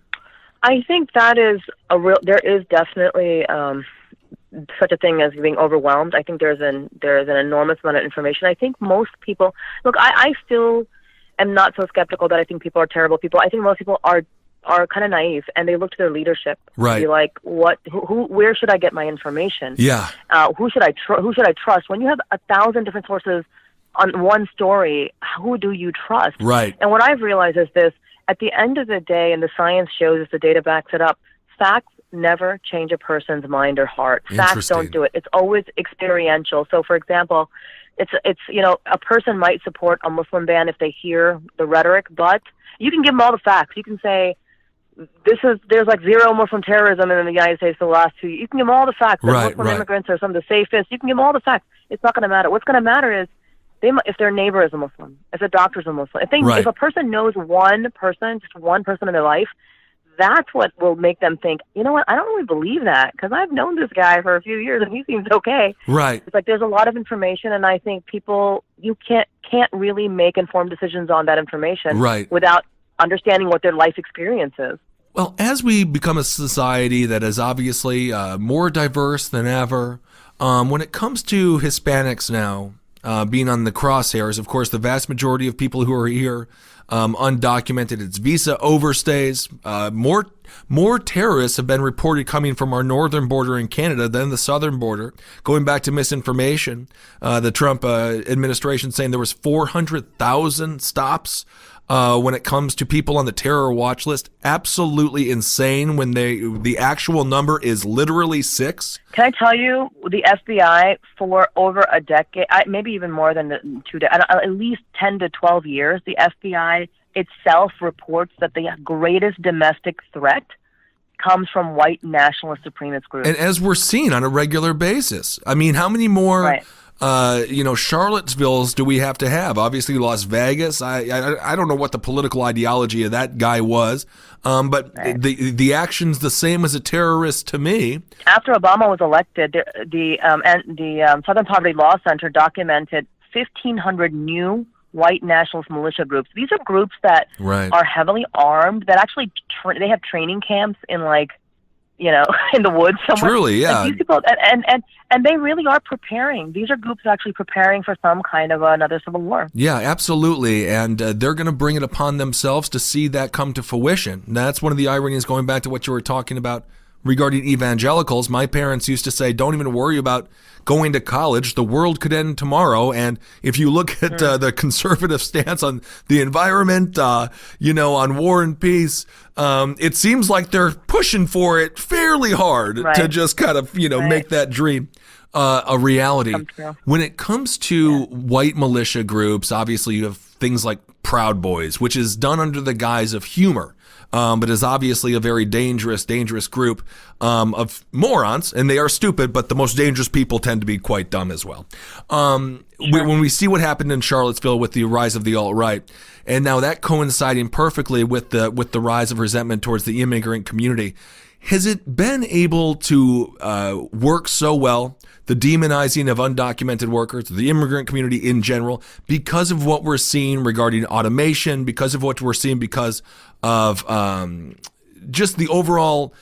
I think that is there is definitely such a thing as being overwhelmed. I think there's an enormous amount of information. I think most people, look, I still am not so skeptical that I think people are terrible people. I think most people are kind of naive, and they look to their leadership. Right. Be like, where should I get my information? Yeah. Who should I trust? When you have 1,000 different sources on one story, who do you trust? Right. And what I've realized is this. At the end of the day, and the science shows us, the data backs it up, facts never change a person's mind or heart. Facts don't do it. It's always experiential. So, for example, it's a person might support a Muslim ban if they hear the rhetoric, but you can give them all the facts. You can say, there's like zero Muslim terrorism in the United States for the last 2 years. You can give them all the facts. That Muslim immigrants are some of the safest. You can give them all the facts. It's not going to matter. What's going to matter is, if their neighbor is a Muslim, if their doctor's a Muslim, if a person knows just one person in their life, that's what will make them think, you know what, I don't really believe that, because I've known this guy for a few years and he seems okay. Right. It's like there's a lot of information, and I think people, you can't really make informed decisions on that information without understanding what their life experience is. Well, as we become a society that is obviously more diverse than ever, when it comes to Hispanics now, being on the crosshairs, of course, the vast majority of people who are here undocumented, it's visa overstays. More terrorists have been reported coming from our northern border in Canada than the southern border. Going back to misinformation, the Trump administration saying there was 400,000 stops when it comes to people on the terror watch list. Absolutely insane when the actual number is literally 6. Can I tell you, the FBI for over a decade, maybe even more than 2 decades, at least 10 to 12 years, the FBI itself reports that the greatest domestic threat comes from white nationalist supremacist groups. And as we're seeing on a regular basis, I mean, how many more... Charlottesvilles do we have to have? Obviously, Las Vegas. I don't know what the political ideology of that guy was, but the action's the same as a terrorist to me. After Obama was elected, the Southern Poverty Law Center documented 1,500 new white nationalist militia groups. These are groups that are heavily armed, that actually they have training camps in in the woods somewhere. Truly, yeah. Like these people, and they really are preparing. These are groups actually preparing for some kind of another civil war. Yeah, absolutely. And they're going to bring it upon themselves to see that come to fruition. That's one of the ironies, going back to what you were talking about regarding evangelicals. My parents used to say, don't even worry about going to college. The world could end tomorrow. And if you look at the conservative stance on the environment, on war and peace, it seems like they're pushing for it fairly hard to just kind of, make that dream a reality. When it comes to white militia groups, obviously you have things like Proud Boys, which is done under the guise of humor. But is obviously a very dangerous group of morons, and they are stupid, but the most dangerous people tend to be quite dumb as well. When we see what happened in Charlottesville with the rise of the alt-right, and now that coinciding perfectly with the rise of resentment towards the immigrant community, has it been able to work so well, the demonizing of undocumented workers, the immigrant community in general, because of what we're seeing regarding automation, because of what we're seeing because of just the overall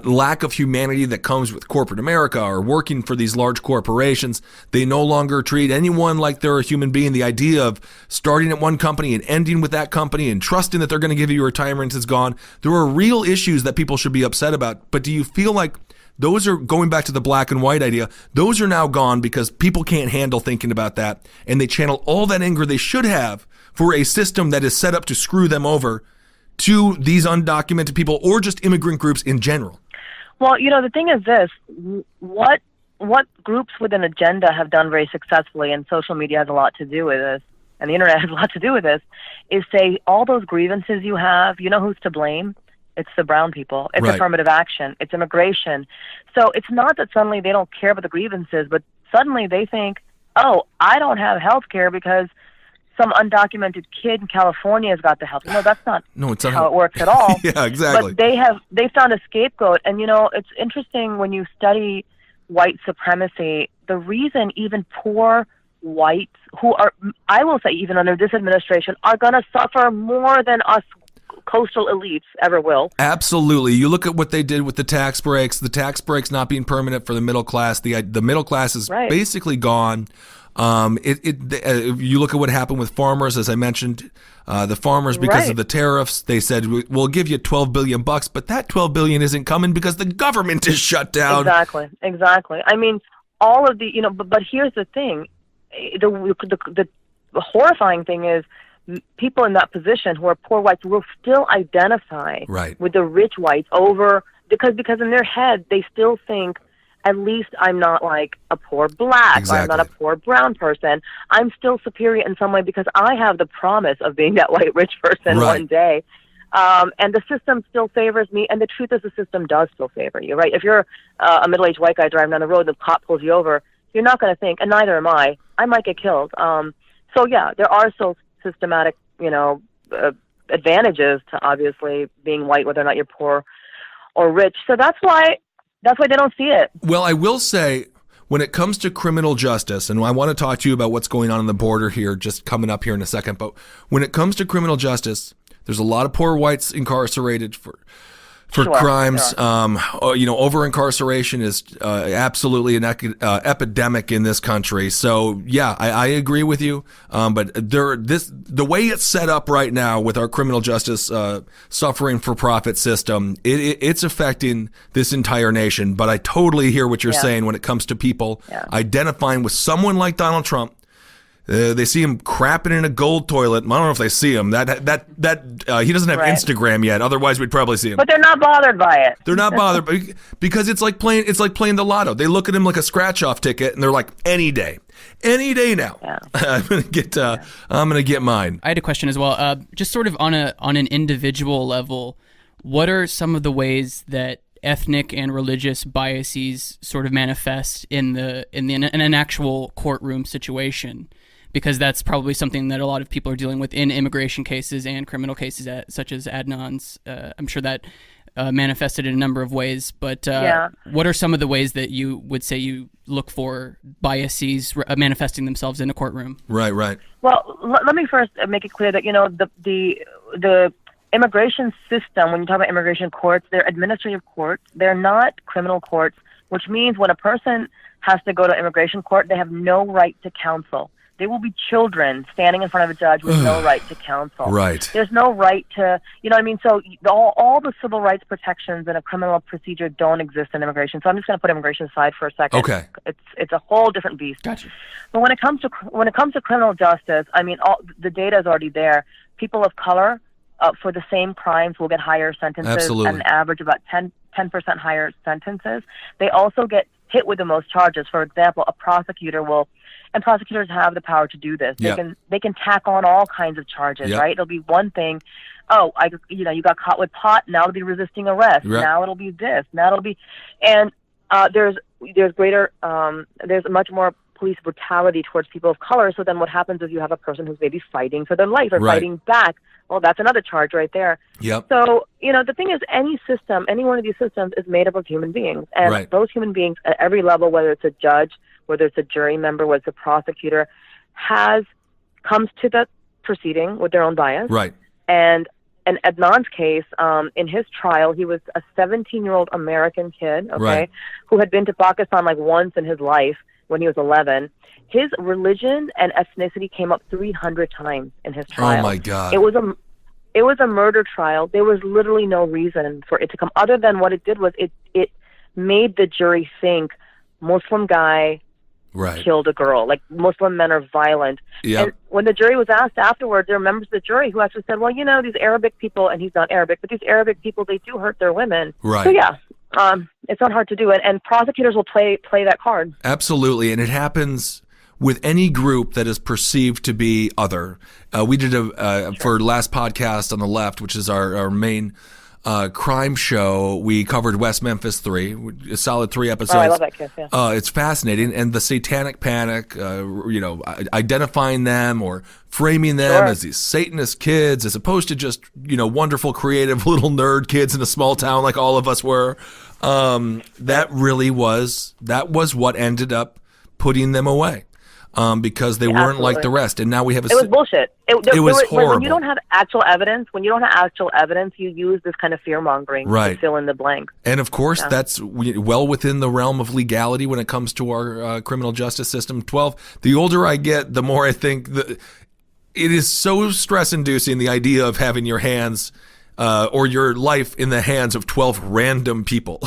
lack of humanity that comes with corporate America or working for these large corporations? They no longer treat anyone like they're a human being. The idea of starting at one company and ending with that company and trusting that they're going to give you retirement is gone. There are real issues that people should be upset about. But do you feel like those are, going back to the black and white idea, those are now gone because people can't handle thinking about that, and they channel all that anger they should have for a system that is set up to screw them over to these undocumented people or just immigrant groups in general? Well, the thing is this, what groups with an agenda have done very successfully, and social media has a lot to do with this, and the internet has a lot to do with this, is say all those grievances you have, you know who's to blame? It's the brown people. It's Right. affirmative action. It's immigration. So it's not that suddenly they don't care about the grievances, but suddenly they think, oh, I don't have health care because some undocumented kid in California has got the health. No, that's not how it works at all. Yeah, exactly. But they found a scapegoat. And, it's interesting when you study white supremacy, the reason even poor whites who are, I will say even under this administration, are going to suffer more than us coastal elites ever will. Absolutely. You look at what they did with the tax breaks not being permanent for the middle class. The middle class is Right. basically gone. You look at what happened with farmers, as I mentioned, the farmers, because Right. of the tariffs, they said, we'll give you $12 billion, but that $12 billion isn't coming because the government is shut down. Exactly. I mean, all of the, but here's the thing. The horrifying thing is people in that position who are poor whites will still identify Right. with the rich whites because in their head, they still think, at least I'm not like a poor black, or I'm not a poor brown person. I'm still superior in some way because I have the promise of being that white rich person Right. one day. And the system still favors me, and the truth is the system does still favor you, right? If you're a middle-aged white guy driving down the road and the cop pulls you over, you're not going to think, and neither am I might get killed. So yeah, there are still systematic, advantages to obviously being white, whether or not you're poor or rich. So that's why they don't see it. Well, I will say, when it comes to criminal justice, and I want to talk to you about what's going on the border here, just coming up here in a second, but when it comes to criminal justice, there's a lot of poor whites incarcerated for Sure, crimes. sure. Over-incarceration is absolutely an epidemic in this country. So, yeah, I agree with you. But the way it's set up right now with our criminal justice suffering for profit system, it's affecting this entire nation. But I totally hear what you're saying when it comes to people identifying with someone like Donald Trump. They see him crapping in a gold toilet. I don't know if they see him. That he doesn't have Right. Instagram yet. Otherwise, we'd probably see him. But they're not bothered by it. They're not bothered because it's like playing the lotto. They look at him like a scratch-off ticket, and they're like, any day now. Yeah. I'm gonna get mine. I had a question as well. Just sort of on an individual level, what are some of the ways that ethnic and religious biases sort of manifest in an actual courtroom situation? Because that's probably something that a lot of people are dealing with in immigration cases and criminal cases, such as Adnan's. I'm sure that manifested in a number of ways, but what are some of the ways that you would say you look for biases manifesting themselves in a courtroom? Right. Well, let me first make it clear that the immigration system, when you talk about immigration courts, they're administrative courts. They're not criminal courts, which means when a person has to go to immigration court, they have no right to counsel. They will be children standing in front of a judge with no right to counsel. Right. There's no right to, So all the civil rights protections in a criminal procedure don't exist in immigration. So I'm just going to put immigration aside for a second. Okay. It's a whole different beast. Gotcha. But when it comes to criminal justice, all the data is already there. People of color for the same crimes will get higher sentences, Absolutely. an average about 10% higher sentences. They also get hit with the most charges. For example, a prosecutor will, and prosecutors have the power to do this. Yep. They can tack on all kinds of charges, Yep. right? It'll be one thing. Oh, you got caught with pot. Now it'll be resisting arrest. Right. Now it'll be this. Now it'll be, and there's much more police brutality towards people of color. So then what happens is you have a person who's maybe fighting for their life or Right. fighting back Well, that's another charge right there. Yep. So, the thing is, any system, any one of these systems is made up of human beings. And Right. those human beings at every level, whether it's a judge, whether it's a jury member, whether it's a prosecutor, comes to the proceeding with their own bias. Right. And in Adnan's case, in his trial, he was a 17-year-old American kid, Right. who had been to Pakistan like once in his life when he was 11. His religion and ethnicity came up 300 times in his trial. Oh my God. It was a murder trial. There was literally no reason for it to come, other than what it did was it made the jury think Muslim guy Right. killed a girl. Like, Muslim men are violent. Yeah. And when the jury was asked afterwards, there were members of the jury who actually said, well, these Arabic people, and he's not Arabic, but these Arabic people, they do hurt their women. Right. So, yeah, it's not hard to do. And prosecutors will play that card. Absolutely. And it happens with any group that is perceived to be other. We did for last podcast on the left, which is our main crime show, we covered West Memphis 3, a solid 3 episodes. Oh, I love that case, yeah. It's fascinating. And the satanic panic, identifying them or framing them as these Satanist kids as opposed to just, wonderful, creative little nerd kids in a small town like all of us were. That was what ended up putting them away. Because they weren't like the rest, and now we have It was bullshit. It was horrible. When you don't have actual evidence, you use this kind of fear mongering to fill in the blanks. And of course, that's well within the realm of legality when it comes to our criminal justice system. 12. The older I get, the more I think that it is so stress-inducing. The idea of having your hands. Or your life in the hands of 12 random people,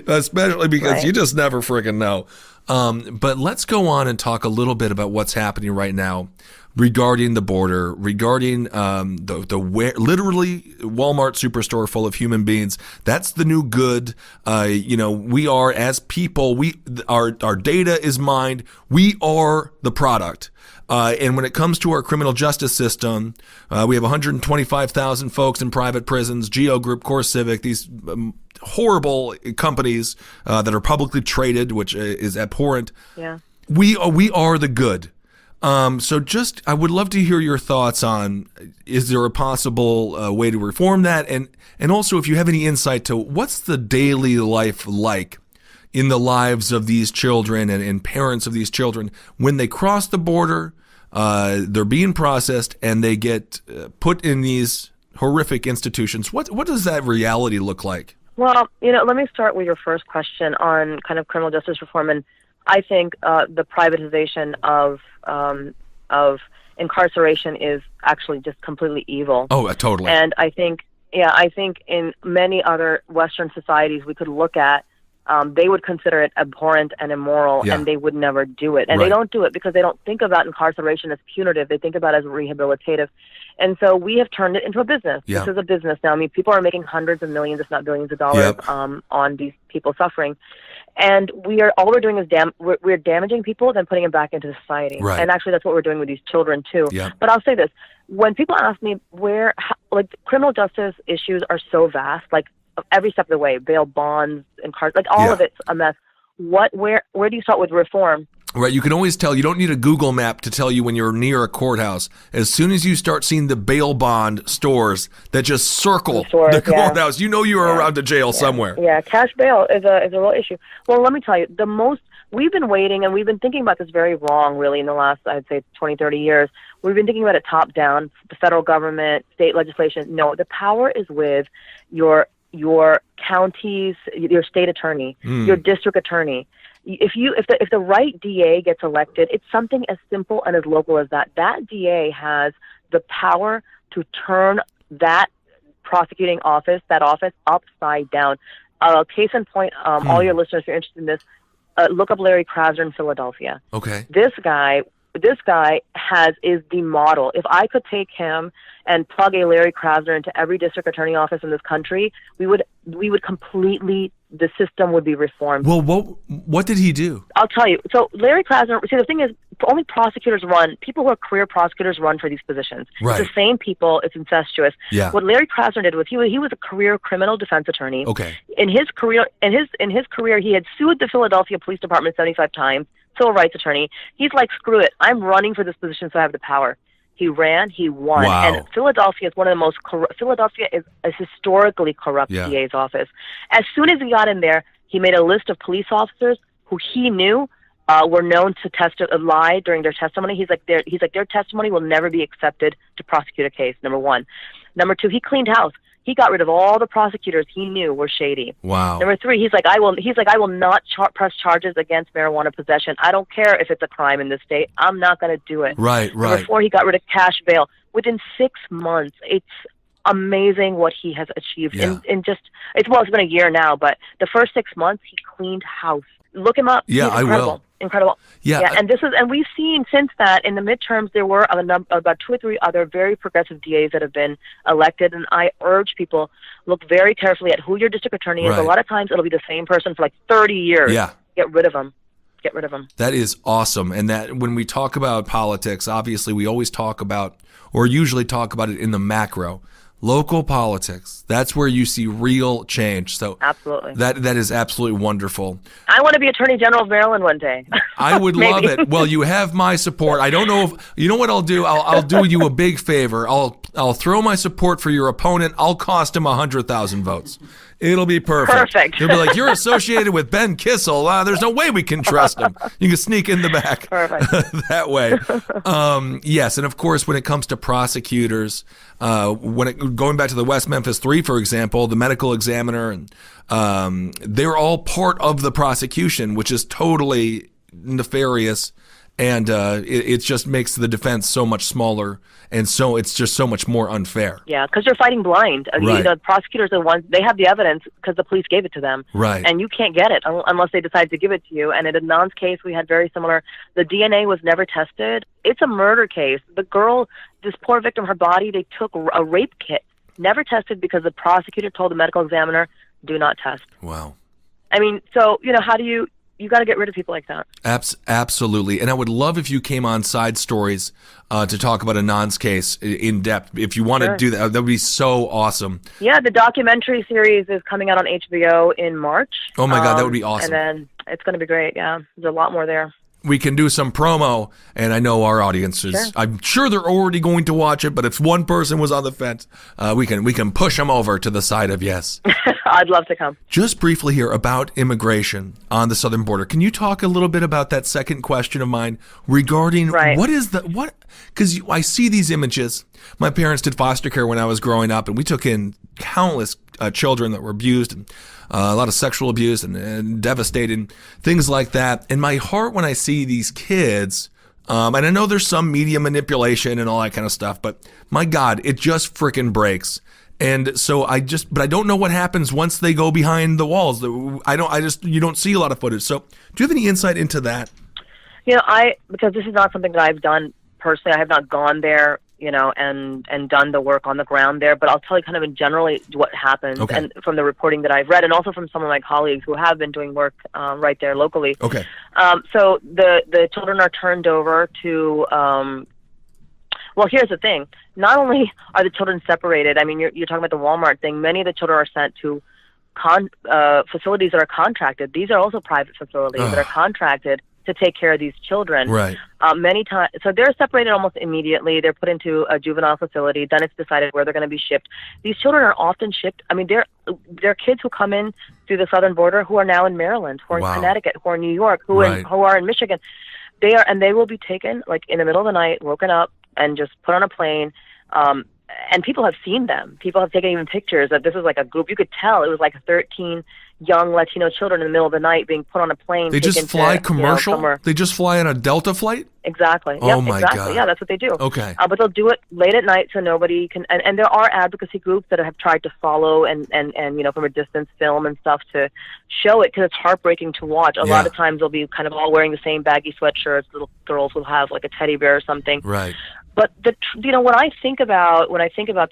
especially because you just never freaking know. But let's go on and talk a little bit about what's happening right now regarding the border, regarding literally Walmart superstore full of human beings. That's the new good. We are, as people, our data is mined. We are the product. And when it comes to our criminal justice system, we have 125,000 folks in private prisons, Geo Group, Core Civic, these horrible companies that are publicly traded, which is abhorrent. Yeah. We are the good. So I would love to hear your thoughts on, is there a possible way to reform that? And also if you have any insight to what's the daily life like in the lives of these children and parents of these children when they cross the border, they're being processed, and they get put in these horrific institutions. What does that reality look like? Well, let me start with your first question on kind of criminal justice reform. And I think the privatization of incarceration is actually just completely evil. Oh, totally. And I think in many other Western societies we could look at, they would consider it abhorrent and immoral, and they would never do it. And they don't do it because they don't think about incarceration as punitive. They think about it as rehabilitative. And so we have turned it into a business. Yeah. This is a business now. I mean, people are making hundreds of millions, if not billions of dollars on these people suffering. And all we're doing is we're damaging people, then putting them back into society. Right. And actually that's what we're doing with these children too. Yeah. But I'll say this. When people ask me criminal justice issues are so vast, like every step of the way, bail bonds, all of it's a mess. Where do you start with reform? Right, you can always tell. You don't need a Google map to tell you when you're near a courthouse. As soon as you start seeing the bail bond stores that just circle the courthouse, you know you're around a jail somewhere. Yeah, cash bail is a real issue. Well, let me tell you, we've been waiting, and we've been thinking about this very wrong, really, in the last, I'd say, 20, 30 years. We've been thinking about it top down, the federal government, state legislation. No, the power is with your counties, your state attorney, your district attorney. If the right DA gets elected, it's something as simple and as local as that. That DA has the power to turn that prosecuting office, upside down. Case in point, all your listeners, if you're interested in this, look up Larry Krasner in Philadelphia. Okay. This guy is the model. If I could take him and plug a Larry Krasner into every district attorney office in this country, we would completely, the system would be reformed. Well, what did he do? I'll tell you. So Larry Krasner, the thing is, only prosecutors people who are career prosecutors run for these positions. Right. It's the same people. It's incestuous. Yeah. What Larry Krasner did was he was a career criminal defense attorney. Okay. In his career, he had sued the Philadelphia Police Department 75 times. Civil rights attorney. He's like, screw it. I'm running for this position, so I have the power. He ran, he won. Wow. And Philadelphia is one of the most Philadelphia is a historically corrupt Yeah. DA's office. As soon as he got in there, he made a list of police officers who he knew were known to lie during their testimony. He's like their testimony will never be accepted to prosecute a case. Number one. Number two, he cleaned house. He got rid of all the prosecutors he knew were shady. Wow. Number three, he's like I will not press charges against marijuana possession. I don't care if it's a crime in this state. I'm not going to do it. Right. Number four, he got rid of cash bail within 6 months. It's amazing what he has achieved Yeah. in just it's been a year now, but the first 6 months he cleaned house. Look him up. Yeah, He's I incredible. will. Incredible. Yeah, and we've seen since that in the midterms there were about 2 or 3 other very progressive DAs that have been elected, and I urge people look very carefully at who your district attorney is. Right. A lot of times it'll be the same person for like 30 years. Yeah. Get rid of them. Get rid of them. That is awesome. And that when we talk about politics, obviously we always talk about, or usually talk about it in the macro. Local politics, that's where you see real change. So Absolutely. that is absolutely wonderful. I want to be Attorney General of Maryland one day. I would love Maybe. it. Well, you have my support. I don't know if you know what I'll do. I'll do you a big favor. I'll throw my support for your opponent. I'll cost him 100,000 votes. It'll be perfect. Perfect. He'll be like, you're associated with Ben Kissel. There's no way we can trust him. You can sneak in the back Perfect. that way. Yes, and of course, when it comes to prosecutors, going back to the West Memphis 3, for example, the medical examiner, and they're all part of the prosecution, which is totally nefarious, and it just makes the defense so much smaller, and so it's just so much more unfair. Yeah, because they're fighting blind. Right. You know, prosecutors are the ones, they have the evidence because the police gave it to them. Right. And you can't get it unless they decide to give it to you. And in Adnan's case, we had very similar. The DNA was never tested. It's a murder case. The girl, this poor victim, her body, they took a rape kit, never tested because the prosecutor told the medical examiner, do not test. Wow. I mean, so, you know, how do you got to get rid of people like that. Absolutely. And I would love if you came on Side Stories to talk about Adnan's case in depth. If you want to do that, that would be so awesome. Yeah, the documentary series is coming out on HBO in March. Oh, my God, that would be awesome. And then it's going to be great, yeah. There's a lot more there. We can do some promo, and I know our audience is. Sure. I'm sure they're already going to watch it, but if one person was on the fence, we can push them over to the side of yes. I'd love to come. Just briefly here about immigration on the southern border. Can you talk a little bit about that second question of mine regarding because I see these images. My parents did foster care when I was growing up, and we took in countless children that were abused, and a lot of sexual abuse and devastating things like that. And my heart when I see these kids, and I know there's some media manipulation and all that kind of stuff, but my God, it just freaking breaks. And so but I don't know what happens once they go behind the walls. You don't see a lot of footage. So do you have any insight into that? You know, because this is not something that I've done personally. I have not gone there, you know, and done the work on the ground there. But I'll tell you kind of in generally what happens, and from the reporting that I've read, and also from some of my colleagues who have been doing work right there locally. Okay. So the children are turned over to. Well, here's the thing. Not only are the children separated, I mean, you're talking about the Walmart thing. Many of the children are sent to facilities that are contracted. These are also private facilities that are contracted to take care of these children. Right. Many times, so they're separated almost immediately. They're put into a juvenile facility. Then it's decided where they're going to be shipped. These children are often shipped. I mean, they're kids who come in through the southern border who are now in Maryland, who are in Connecticut, who are in New York, who are in Michigan. They will be taken like in the middle of the night, woken up, and just put on a plane. And people have seen them. People have taken even pictures of this is like a group. You could tell it was like 13 young Latino children in the middle of the night being put on a plane. They just fly commercial? They just fly on a Delta flight? Exactly. Oh, my God. Yeah, that's what they do. Okay. But they'll do it late at night so nobody can. And there are advocacy groups that have tried to follow and you know, from a distance film and stuff to show it because it's heartbreaking to watch. A lot of times they'll be kind of all wearing the same baggy sweatshirts. Little girls will have like a teddy bear or something. Right. But you know, when I think about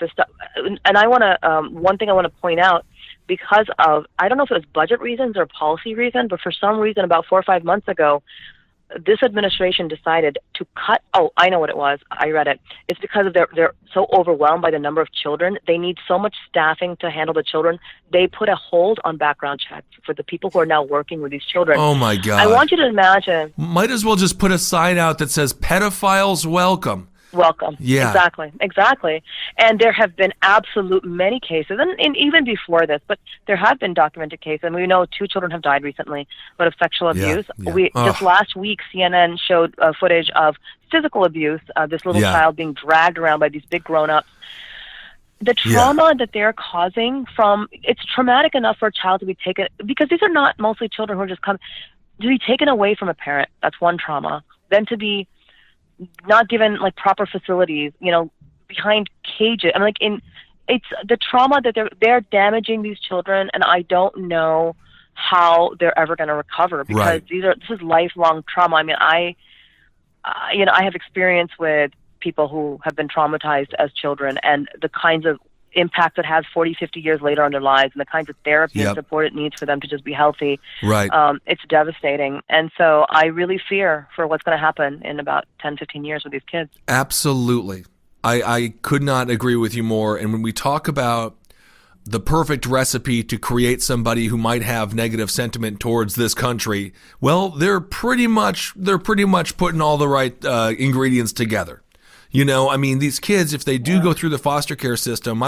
this stuff, and I want to one thing I want to point out, because of I don't know if it was budget reasons or policy reason, but for some reason about 4 or 5 months ago, this administration decided to cut. Oh, I know what it was. I read it. It's because of they're so overwhelmed by the number of children. They need so much staffing to handle the children. They put a hold on background checks for the people who are now working with these children. Oh my God! I want you to imagine. Might as well just put a sign out that says "Pedophiles welcome." welcome. Yeah. Exactly. And there have been absolute many cases, and even before this, but there have been documented cases, and we know 2 children have died recently, but of sexual abuse. Just last week, CNN showed footage of physical abuse, this little child being dragged around by these big grown-ups. The trauma that they're causing it's traumatic enough for a child to be taken, because these are not mostly children who are just to be taken away from a parent. That's one trauma. Then to be not given like proper facilities, behind cages. It's the trauma that they're damaging these children, and I don't know how they're ever going to recover, because this is lifelong trauma. I have experience with people who have been traumatized as children, and the kinds of impact it has 40, 50 years later on their lives, and the kinds of therapy and support it needs for them to just be healthy. Right. It's devastating. And so I really fear for what's going to happen in about 10, 15 years with these kids. Absolutely. I could not agree with you more. And when we talk about the perfect recipe to create somebody who might have negative sentiment towards this country, well, they're pretty much putting all the right ingredients together. These kids, if they do go through the foster care system,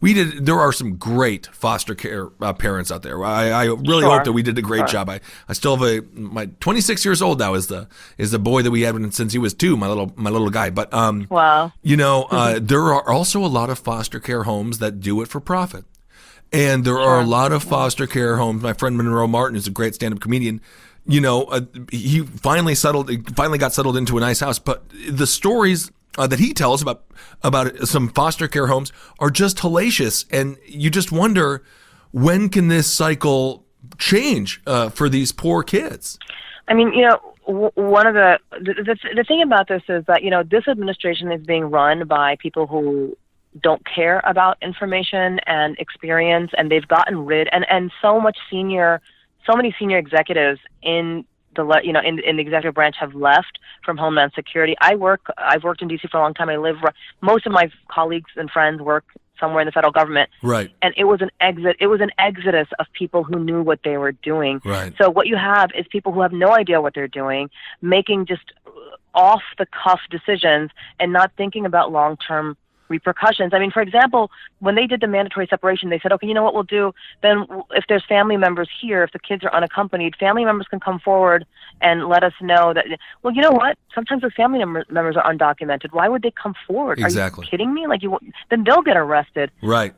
there are some great foster care parents out there. I really hope that we did a great job. I still have my 26 years old now is the boy that we had since he was 2, my little guy. But wow, there are also a lot of foster care homes that do it for profit, and there are a lot of foster care homes. My friend Monroe Martin is a great stand-up comedian. He finally got settled into a nice house, but the stories that he tells about some foster care homes are just hellacious, and you just wonder, when can this cycle change for these poor kids? One of the thing about this is that this administration is being run by people who don't care about information and experience, and they've gotten rid and so many senior executives in the executive branch have left from Homeland Security. I've worked in D.C. for a long time. Most of my colleagues and friends work somewhere in the federal government. Right. And it was an exodus of people who knew what they were doing. Right. So what you have is people who have no idea what they're doing, making just off the cuff decisions and not thinking about long-term repercussions. For example, when they did the mandatory separation, they said, okay, you know what we'll do? Then if there's family members here, if the kids are unaccompanied, family members can come forward and let us know that, well, you know what? Sometimes those family members are undocumented. Why would they come forward? Exactly. Are you kidding me? Then they'll get arrested. Right.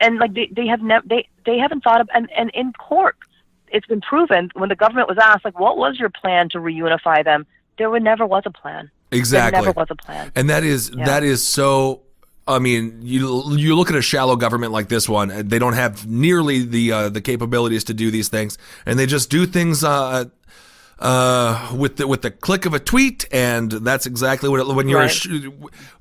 They haven't thought of, and in court, it's been proven when the government was asked, what was your plan to reunify them? There never was a plan. Exactly. There never was a plan. And that is so. You look at a shallow government like this one, they don't have nearly the capabilities to do these things, and they just do things with the click of a tweet, and that's exactly when you're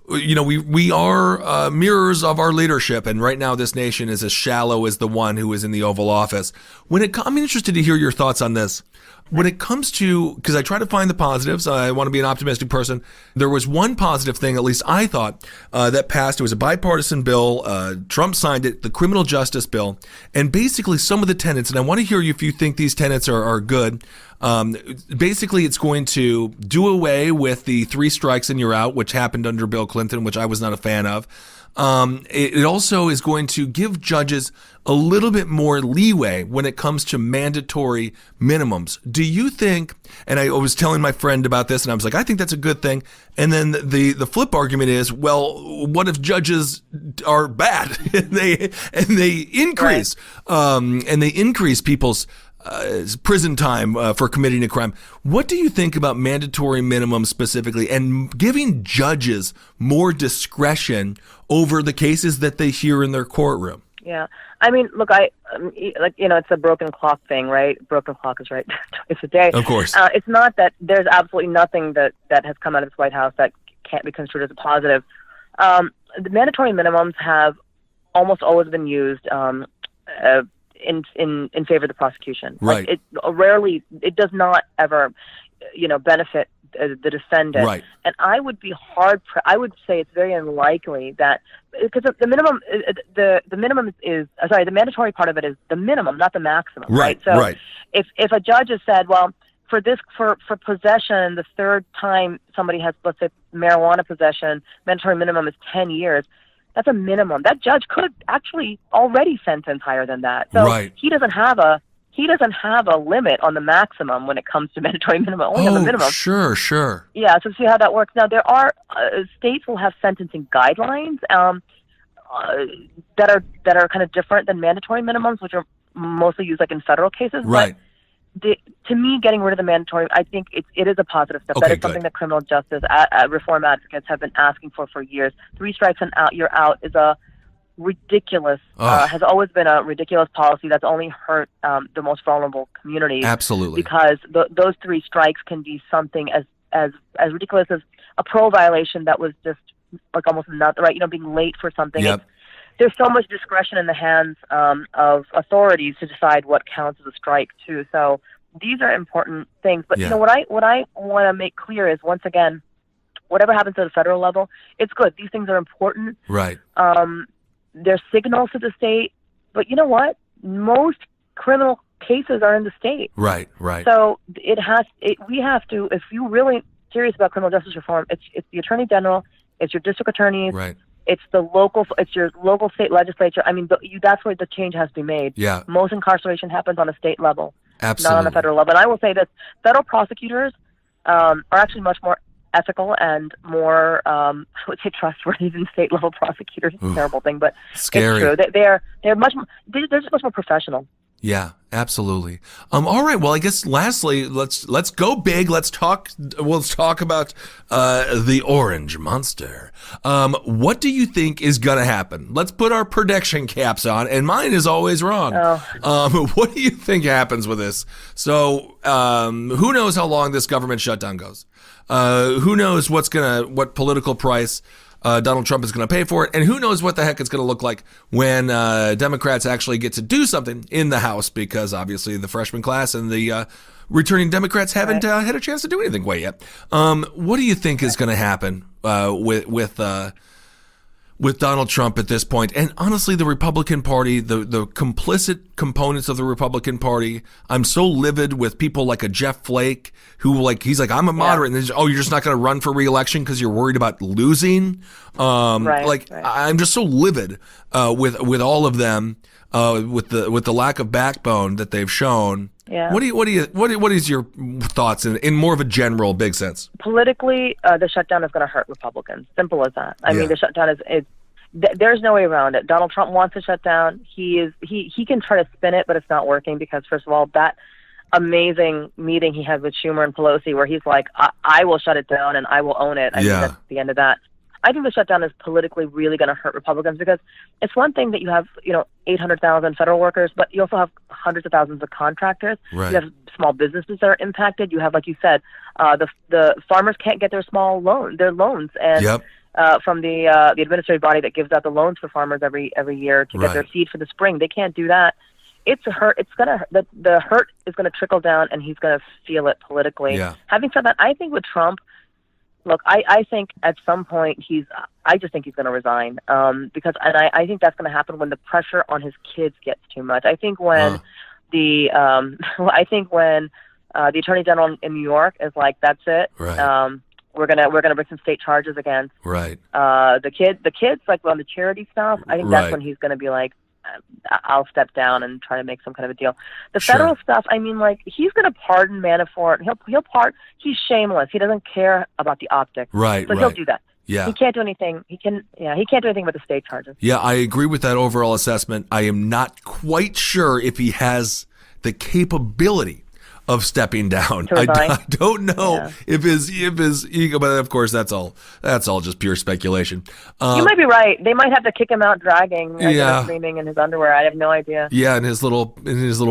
we are mirrors of our leadership, and right now this nation is as shallow as the one who is in the Oval Office. I'm interested to hear your thoughts on this. When it comes to, because I try to find the positives, I want to be an optimistic person. There was one positive thing, at least I thought, that passed. It was a bipartisan bill. Trump signed it, the criminal justice bill. And basically some of the tenets, and I want to hear you if you think these tenets are good. Basically, it's going to do away with the 3 strikes and you're out, which happened under Bill Clinton, which I was not a fan of. It also is going to give judges a little bit more leeway when it comes to mandatory minimums. Do you think, and I was telling my friend about this, and I was like, I think that's a good thing. And then the flip argument is, well, what if judges are bad and they increase people's prison time for committing a crime? What do you think about mandatory minimums specifically, and giving judges more discretion over the cases that they hear in their courtroom? Yeah. Look, it's a broken clock thing, right? Broken clock is right twice a day. Of course. It's not that there's absolutely nothing that has come out of this White House that can't be construed as a positive. The mandatory minimums have almost always been used in favor of the prosecution. Right. It does not ever, benefit the defendant. Right. And I would say it's very unlikely that, because the mandatory part of it is the minimum, not the maximum. Right. So if a judge has said, well, for possession, the third time somebody has, let's say, marijuana possession, mandatory minimum is 10 years. That's a minimum. That judge could actually already sentence higher than that. So Right. he doesn't have a limit on the maximum when it comes to mandatory minimum. Only on the minimum. Sure. Yeah, so see how that works. Now, there are states will have sentencing guidelines that are kind of different than mandatory minimums, which are mostly used like in federal cases. Right. But to me, getting rid of the mandatory, I think it is a positive step. Okay, That is something good. that criminal justice reform advocates have been asking for years. 3 strikes and out, you're out is a ridiculous, has always been a ridiculous policy that's only hurt the most vulnerable communities. Absolutely. Because those 3 strikes can be something as ridiculous as a parole violation that was just like almost not right, being late for something. Yep. There's so much discretion in the hands of authorities to decide what counts as a strike too. So these are important things. But Yeah. what I want to make clear is, once again, whatever happens at the federal level, it's good. These things are important. Right. They're signals to the state. But you know what? Most criminal cases are in the state. Right. So we have to, if you're really serious about criminal justice reform, it's the attorney general, it's your district attorneys, Right. it's your local state legislature. I mean, that's where the change has to be made. Yeah. Most incarceration happens on a state level, Absolutely. not on a federal level. And I will say that federal prosecutors are actually much more ethical and more, I would say, trustworthy than state level prosecutors. It's a terrible thing, but Scary. it's true. They're much more, they're just much more professional. Yeah, absolutely. All right. Well, I guess lastly, let's go big. Let's talk about the Orange Monster. What do you think is gonna happen? Let's put our prediction caps on, and mine is always wrong. What do you think happens with this? So, who knows how long this government shutdown goes? Who knows what political price Donald Trump is going to pay for it, and who knows what the heck it's going to look like when Democrats actually get to do something in the House, because obviously the freshman class and the returning Democrats haven't had a chance to do anything quite yet. What do you think is going to happen with Donald Trump at this point? And honestly, the Republican Party, the complicit components of the Republican Party, I'm so livid with people like a Jeff Flake, who he's like, I'm a moderate, and then, you're just not going to run for re-election because you're worried about losing. I'm just so livid with all of them, with the lack of backbone that they've shown. Yeah. What is your thoughts in more of a general big sense? Politically, the shutdown is going to hurt Republicans. Simple as that. I mean, the shutdown is there's no way around it. Donald Trump wants to shut down. He can try to spin it, but it's not working, because first of all, that amazing meeting he had with Schumer and Pelosi, where he's like, I will shut it down and I will own it. I think that's the end of that. I think the shutdown is politically really going to hurt Republicans, because it's one thing that you have, 800,000 federal workers, but you also have hundreds of thousands of contractors. Right. You have small businesses that are impacted. You have, like you said, the farmers can't get their loans, and from the administrative body that gives out the loans for farmers every year to get their seed for the spring. They can't do that. It's a hurt. The hurt is gonna trickle down, and he's gonna feel it politically. Yeah. Having said that, I think with Trump, look, I think at some point I just think he's going to resign, because I think that's going to happen when the pressure on his kids gets too much. I think when the Attorney General in New York is like, that's it. Right. We're gonna bring some state charges against the kids like on the charity stuff. I think that's when he's going to be like, I'll step down and try to make some kind of a deal. The federal stuff, I mean, he's going to pardon Manafort. He's shameless. He doesn't care about the optics. Right. But he'll do that. Yeah. He can't do anything. He can't do anything with the state charges. Yeah, I agree with that overall assessment. I am not quite sure if he has the capability of stepping down. I don't know if his ego, but of course that's all just pure speculation. You might be right. They might have to kick him out dragging, screaming in his underwear. I have no idea. Yeah, in his little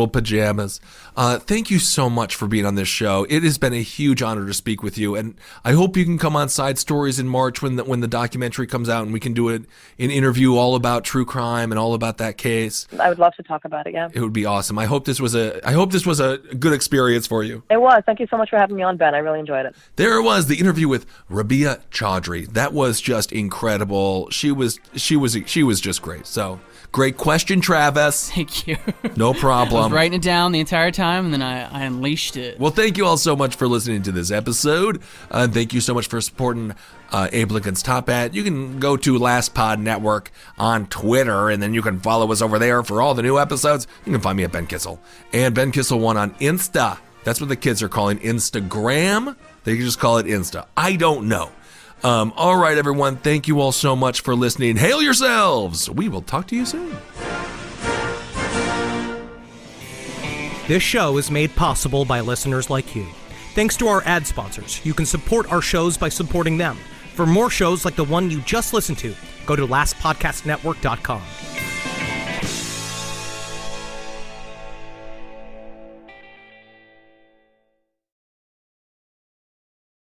pajamas. Thank you so much for being on this show. It has been a huge honor to speak with you, and I hope you can come on Side Stories in March when the documentary comes out, and we can do an interview all about true crime and all about that case. I would love to talk about it. Yeah, it would be awesome. I hope this was a good experience experience for you. It was. Thank you so much for having me on, Ben. I really enjoyed it. There it was, the interview with Rabia Chaudry. That was just incredible. She was just great. So, great question, Travis. Thank you. No I was problem. writing it down the entire time, and then I unleashed it. Well, thank you all so much for listening to this episode. Thank you so much for supporting Abe Lincoln's Top Hat. You can go to Last Pod Network on Twitter, and then you can follow us over there for all the new episodes. You can find me at Ben Kissel. And Ben Kissel1 on Insta. That's what the kids are calling Instagram. They can just call it Insta. I don't know. All right, everyone. Thank you all so much for listening. Hail yourselves. We will talk to you soon. This show is made possible by listeners like you. Thanks to our ad sponsors, you can support our shows by supporting them. For more shows like the one you just listened to, go to lastpodcastnetwork.com.